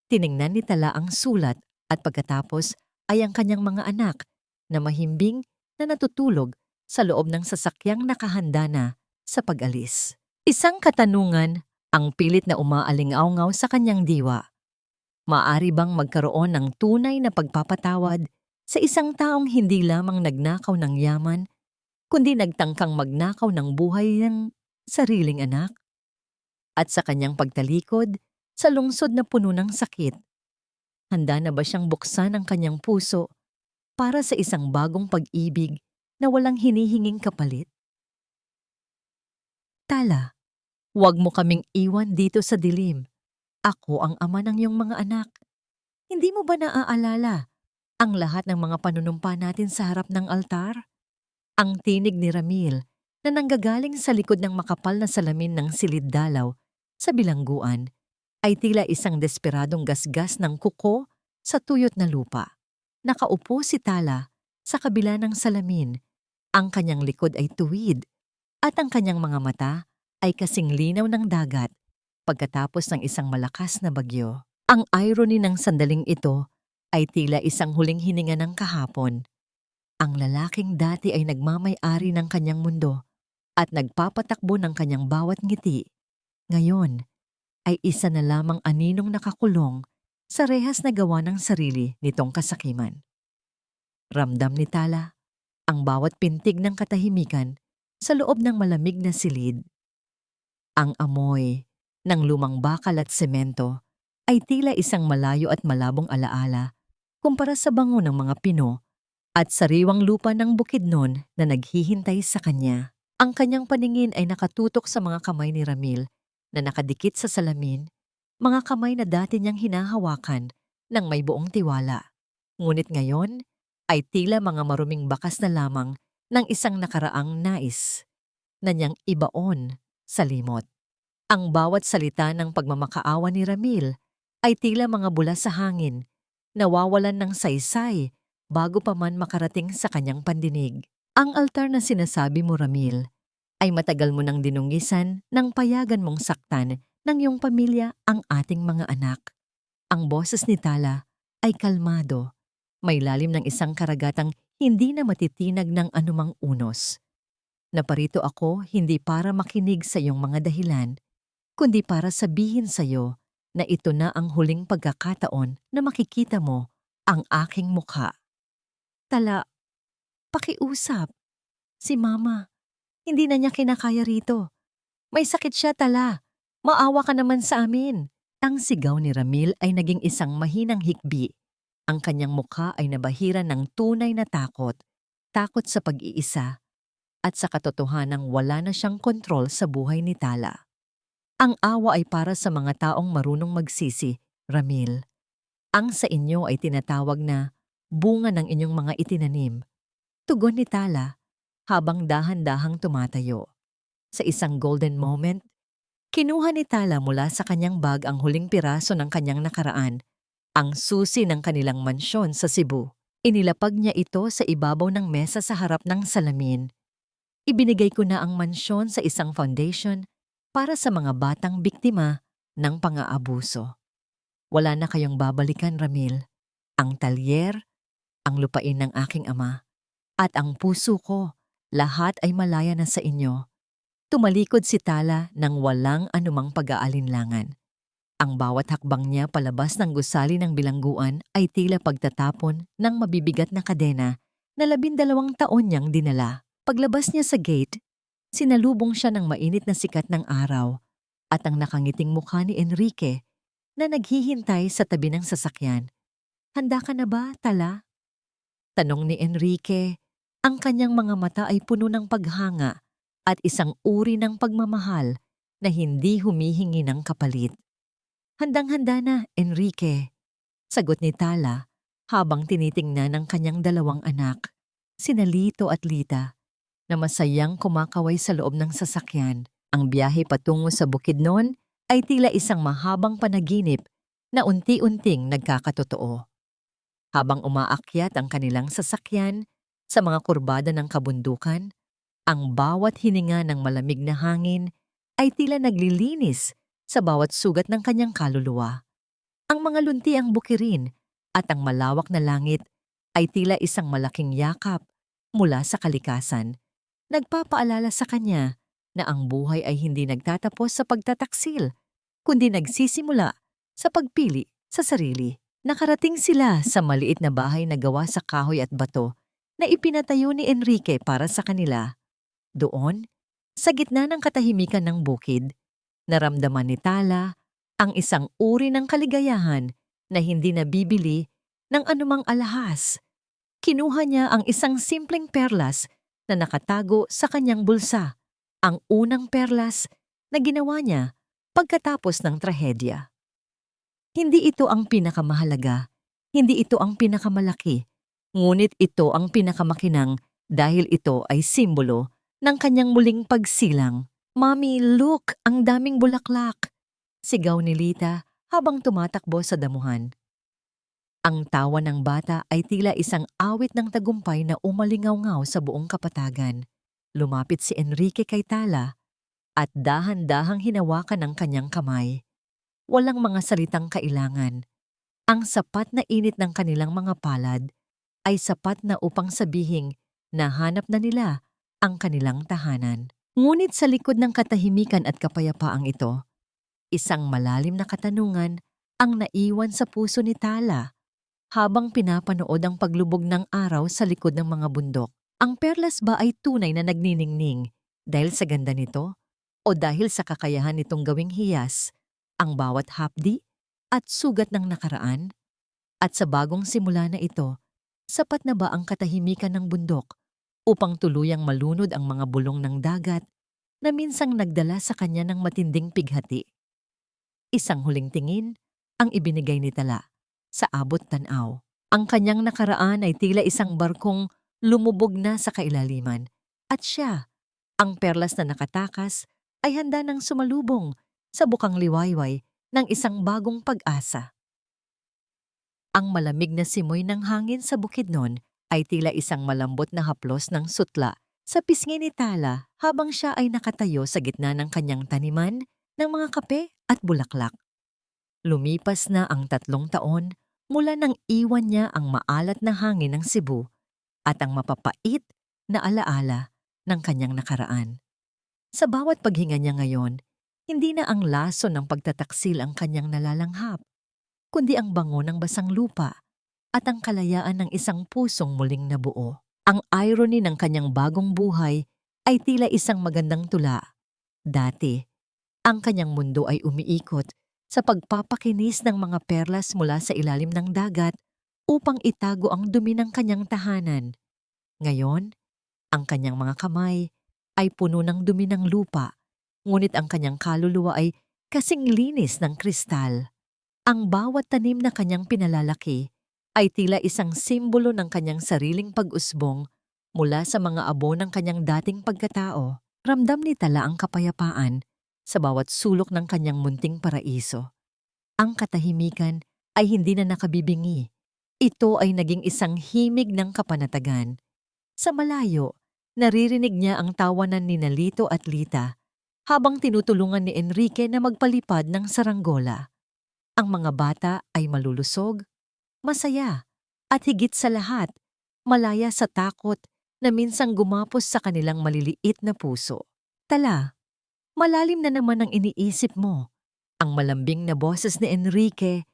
Tiningnan ni Tala ang sulat at pagkatapos ay ang kanyang mga anak na mahimbing na natutulog sa loob ng sasakyang nakahanda na sa pag-alis. Isang katanungan ang pilit na umaalingaw-ngaw sa kanyang diwa. Maaari bang magkaroon ng tunay na pagpapatawad sa isang taong hindi lamang nagnakaw ng yaman, kundi nagtangkang magnakaw ng buhay ng sariling anak? At sa kanyang pagtalikod, sa lungsod na puno ng sakit, handa na ba siyang buksan ang kanyang puso para sa isang bagong pag-ibig na walang hinihinging kapalit? "Tala, huwag mo kaming iwan dito sa dilim. Ako ang ama ng iyong mga anak. Hindi mo ba naaalala ang lahat ng mga panunumpa natin sa harap ng altar?" Ang tinig ni Ramil na nanggagaling sa likod ng makapal na salamin ng silid dalaw sa bilangguan ay tila isang desperadong gasgas ng kuko sa tuyot na lupa. Nakaupo si Tala sa kabila ng salamin. Ang kanyang likod ay tuwid at ang kanyang mga mata ay kasing linaw ng dagat pagkatapos ng isang malakas na bagyo. Ang irony ng sandaling ito ay tila isang huling hininga ng kahapon. Ang lalaking dati ay nagmamay-ari ng kanyang mundo at nagpapatakbo ng kanyang bawat ngiti, ngayon ay isa na lamang aninong nakakulong sa rehas na gawa ng sarili nitong kasakiman. Ramdam ni Tala ang bawat pintig ng katahimikan sa loob ng malamig na silid. Ang amoy ng lumang bakal at semento ay tila isang malayo at malabong alaala kumpara sa bango ng mga pino at sariwang lupa ng Bukidnon na naghihintay sa kanya. Ang kanyang paningin ay nakatutok sa mga kamay ni Ramil na nakadikit sa salamin, mga kamay na dati niyang hinahawakan ng may buong tiwala. Ngunit ngayon ay tila mga maruming bakas na lamang ng isang nakaraang nais na niyang ibaon sa limot. Ang bawat salita ng pagmamakaawa ni Ramil ay tila mga bula sa hangin, nawawalan ng saysay bago pa man makarating sa kanyang pandinig. Ang altar na sinasabi mo, Ramil, ay matagal mo nang dinungisan nang payagan mong saktan ng iyong pamilya ang ating mga anak. Ang boses ni Tala ay kalmado, may lalim ng isang karagatang hindi na matitinag ng anumang unos. Naparito ako hindi para makinig sa iyong mga dahilan, kundi para sabihin sa iyo na ito na ang huling pagkakataon na makikita mo ang aking mukha. Tala, pakiusap. Si Mama, hindi na niya kinakaya rito. May sakit siya, Tala. Maawa ka naman sa amin. Ang sigaw ni Ramil ay naging isang mahinang hikbi. Ang kanyang mukha ay nabahira ng tunay na takot. Takot sa pag-iisa at sa katotohanang wala na siyang kontrol sa buhay ni Tala. Ang awa ay para sa mga taong marunong magsisi, Ramil. Ang sa inyo ay tinatawag na bunga ng inyong mga itinanim. Tugon ni Tala habang dahan-dahang tumatayo. Sa isang golden moment, Kinuha ni Tala mula sa kanyang bag ang huling piraso ng kanyang nakaraan, ang susi ng kanilang mansyon sa Cebu. Inilapag niya ito sa ibabaw ng mesa sa harap ng salamin. Ibinigay ko na ang mansyon sa isang foundation para sa mga batang biktima ng pang-aabuso. Wala na kayong babalikan, Ramil. Ang talyer, ang lupain ng aking ama, at ang puso ko, lahat ay malaya na sa inyo. Tumalikod si Tala nang walang anumang pag-aalinlangan. Ang bawat hakbang niya palabas ng gusali ng bilangguan ay tila pagtatapon ng mabibigat na kadena na 12 taon niyang dinala. Paglabas niya sa gate, sinalubong siya ng mainit na sikat ng araw at ang nakangiting mukha ni Enrique na naghihintay sa tabi ng sasakyan. "Handa ka na ba, Tala?" Tanong ni Enrique. Ang kanyang mga mata ay puno ng paghanga at isang uri ng pagmamahal na hindi humihingi ng kapalit. "Handang-handa na, Enrique," sagot ni Tala habang tinitingnan ng kanyang 2 anak, sina Lito at Lita, na masayang kumakaway sa loob ng sasakyan. Ang biyahe patungo sa Bukidnon ay tila isang mahabang panaginip na unti-unting nagkakatotoo. Habang umaakyat ang kanilang sasakyan sa mga kurbada ng kabundukan, ang bawat hininga ng malamig na hangin ay tila naglilinis sa bawat sugat ng kanyang kaluluwa. Ang mga lunti ang bukirin at ang malawak na langit ay tila isang malaking yakap mula sa kalikasan. Nagpapaalala sa kanya na ang buhay ay hindi nagtatapos sa pagtataksil, kundi nagsisimula sa pagpili sa sarili. Nakarating sila sa maliit na bahay na gawa sa kahoy at bato na ipinatayo ni Enrique para sa kanila. Doon, sa gitna ng katahimikan ng bukid, naramdaman ni Tala ang isang uri ng kaligayahan na hindi nabibili ng anumang alahas. Kinuha niya ang isang simpleng perlas na nakatago sa kanyang bulsa, ang unang perlas na ginawa niya pagkatapos ng trahedya. Hindi ito ang pinakamahalaga, hindi ito ang pinakamalaki, ngunit ito ang pinakamakinang dahil ito ay simbolo ng kanyang muling pagsilang. "Mommy, look! Ang daming bulaklak!" sigaw ni Lita habang tumatakbo sa damuhan. Ang tawa ng bata ay tila isang awit ng tagumpay na umalingaw-ngaw sa buong kapatagan. Lumapit si Enrique kay Tala at dahan-dahang hinawakan ang kanyang kamay. Walang mga salitang kailangan. Ang sapat na init ng kanilang mga palad ay sapat na upang sabihing nahanap na nila ang kanilang tahanan. Ngunit sa likod ng katahimikan at kapayapaang ito, isang malalim na katanungan ang naiwan sa puso ni Tala habang pinapanood ang paglubog ng araw sa likod ng mga bundok. Ang perlas ba ay tunay na nagniningning dahil sa ganda nito o dahil sa kakayahan nitong gawing hiyas ang bawat hapdi at sugat ng nakaraan? At sa bagong simula na ito, sapat na ba ang katahimikan ng bundok upang tuluyang malunod ang mga bulong ng dagat na minsang nagdala sa kanya ng matinding pighati? Isang huling tingin ang ibinigay ni Tala sa abot tanaw. Ang kanyang nakaraan ay tila isang barkong lumubog na sa kailaliman at siya, ang perlas na nakatakas, ay handa ng sumalubong sa bukang liwayway ng isang bagong pag-asa. Ang malamig na simoy ng hangin sa Bukidnon ay tila isang malambot na haplos ng sutla sa pisngi ni Tala habang siya ay nakatayo sa gitna ng kanyang taniman ng mga kape at bulaklak. Lumipas na ang 3 taon mula nang iwan niya ang maalat na hangin ng Cebu at ang mapapait na alaala ng kanyang nakaraan. Sa bawat paghinga niya ngayon, hindi na ang laso ng pagtataksil ang kanyang nalalanghap, kundi ang bango ng basang lupa at ang kalayaan ng isang pusong muling nabuo. Ang irony ng kanyang bagong buhay ay tila isang magandang tula. Dati, ang kanyang mundo ay umiikot sa pagpapakinis ng mga perlas mula sa ilalim ng dagat upang itago ang dumi ng kanyang tahanan. Ngayon, ang kanyang mga kamay ay puno ng dumi ng lupa, ngunit ang kanyang kaluluwa ay kasing linis ng kristal. Ang bawat tanim na kanyang pinalalaki ay tila isang simbolo ng kanyang sariling pag-usbong mula sa mga abo ng kanyang dating pagkatao. Ramdam ni Tala ang kapayapaan sa bawat sulok ng kanyang munting paraiso. Ang katahimikan ay hindi na nakabibingi. Ito ay naging isang himig ng kapanatagan. Sa malayo, naririnig niya ang tawanan ni Lito at Lita habang tinutulungan ni Enrique na magpalipad ng saranggola. Ang mga bata ay malulusog, masaya, at higit sa lahat, malaya sa takot na minsang gumapos sa kanilang maliliit na puso. Tala, malalim na naman ang iniisip mo. Ang malambing na boses ni Enrique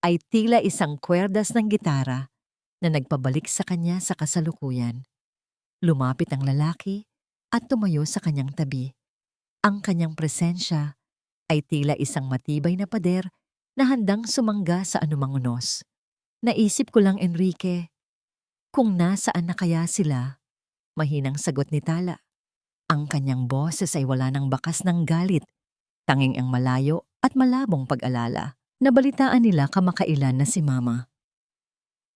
ay tila isang kwerdas ng gitara na nagpabalik sa kanya sa kasalukuyan. Lumapit ang lalaki at tumayo sa kanyang tabi. Ang kanyang presensya ay tila isang matibay na pader na handang sumangga sa anumang unos. Naisip ko lang, Enrique, kung nasaan na kaya sila? Mahinang sagot ni Tala. Ang kanyang boses ay wala ng bakas ng galit, tanging ang malayo at malabong pag-alala. Nabalitaan nila kamakailan na si Mama.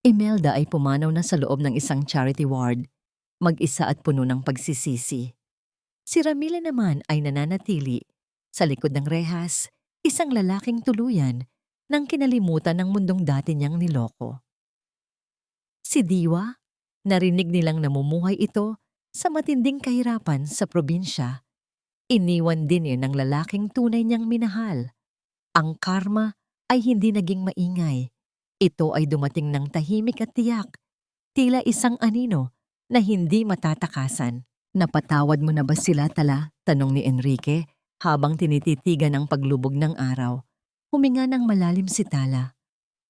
Imelda ay pumanaw na sa loob ng isang charity ward, mag-isa at puno ng pagsisisi. Si Ramila naman ay nananatili sa likod ng rehas, isang lalaking tuluyan nang kinalimutan ng mundong dati niyang niloko. Si Diwa, narinig nilang namumuhay ito sa matinding kahirapan sa probinsya. Iniwan din yun ng lalaking tunay niyang minahal. Ang karma ay hindi naging maingay. Ito ay dumating ng tahimik at tiyak, tila isang anino na hindi matatakasan. Napatawad mo na ba sila, Tala? Tanong ni Enrique habang tinititigan ang paglubog ng araw. Huminga ng malalim si Tala.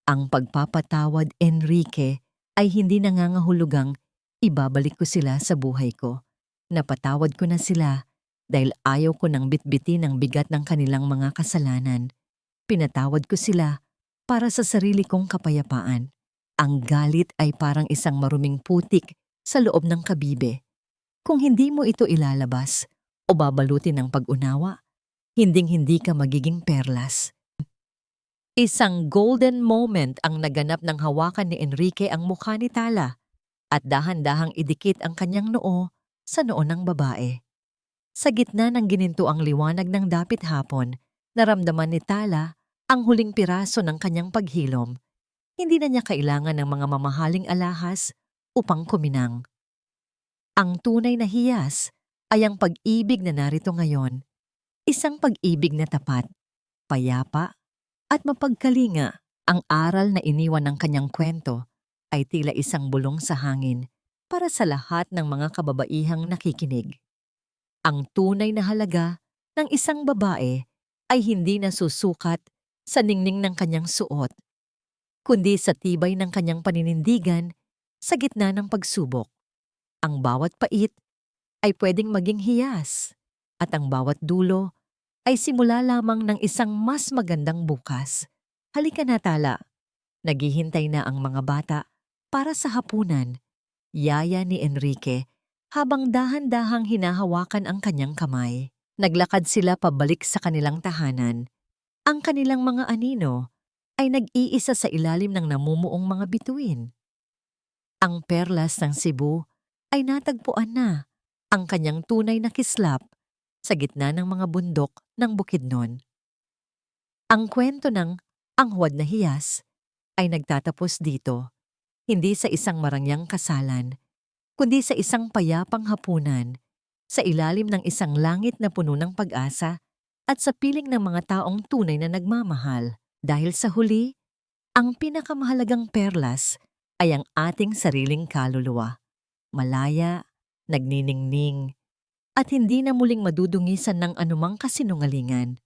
Ang pagpapatawad, Enrique, ay hindi nangangahulugang ibabalik ko sila sa buhay ko. Napatawad ko na sila dahil ayaw ko nang bitbitin ang bigat ng kanilang mga kasalanan. Pinatawad ko sila para sa sarili kong kapayapaan. Ang galit ay parang isang maruming putik sa loob ng kabibe. Kung hindi mo ito ilalabas o babalutin ng pag-unawa, hinding-hindi ka magiging perlas. Isang golden moment ang naganap ng hawakan ni Enrique ang mukha ni Tala at dahan-dahang idikit ang kanyang noo sa noo ng babae. Sa gitna ng ginintuang liwanag ng dapit hapon, naramdaman ni Tala ang huling piraso ng kanyang paghilom. Hindi na niya kailangan ng mga mamahaling alahas upang kuminang. Ang tunay na hiyas ay ang pag-ibig na narito ngayon. Isang pag-ibig na tapat, payapa, at mapagkalinga. Ang aral na iniwan ng kanyang kwento ay tila isang bulong sa hangin para sa lahat ng mga kababaihang nakikinig. Ang tunay na halaga ng isang babae ay hindi nasusukat sa ningning ng kanyang suot, kundi sa tibay ng kanyang paninindigan sa gitna ng pagsubok. Ang bawat pait ay pwedeng maging hiyas at ang bawat dulo ay simula lamang ng isang mas magandang bukas. Halika na, Tala. Naghihintay na ang mga bata para sa hapunan. Yaya ni Enrique habang dahan-dahang hinahawakan ang kanyang kamay. Naglakad sila pabalik sa kanilang tahanan. Ang kanilang mga anino ay nag-iisa sa ilalim ng namumuong mga bituin. Ang perlas ng Cebu ay natagpuan na, ang kanyang tunay na kislap sa gitna ng mga bundok ng Bukidnon. Ang kwento ng Ang Huwad na Hiyas ay nagtatapos dito, hindi sa isang marangyang kasalan, kundi sa isang payapang hapunan, sa ilalim ng isang langit na puno ng pag-asa at sa piling ng mga taong tunay na nagmamahal. Dahil sa huli, ang pinakamahalagang perlas ay ang ating sariling kaluluwa. Malaya, nagniningning, at hindi na muling madudungisan ng anumang kasinungalingan.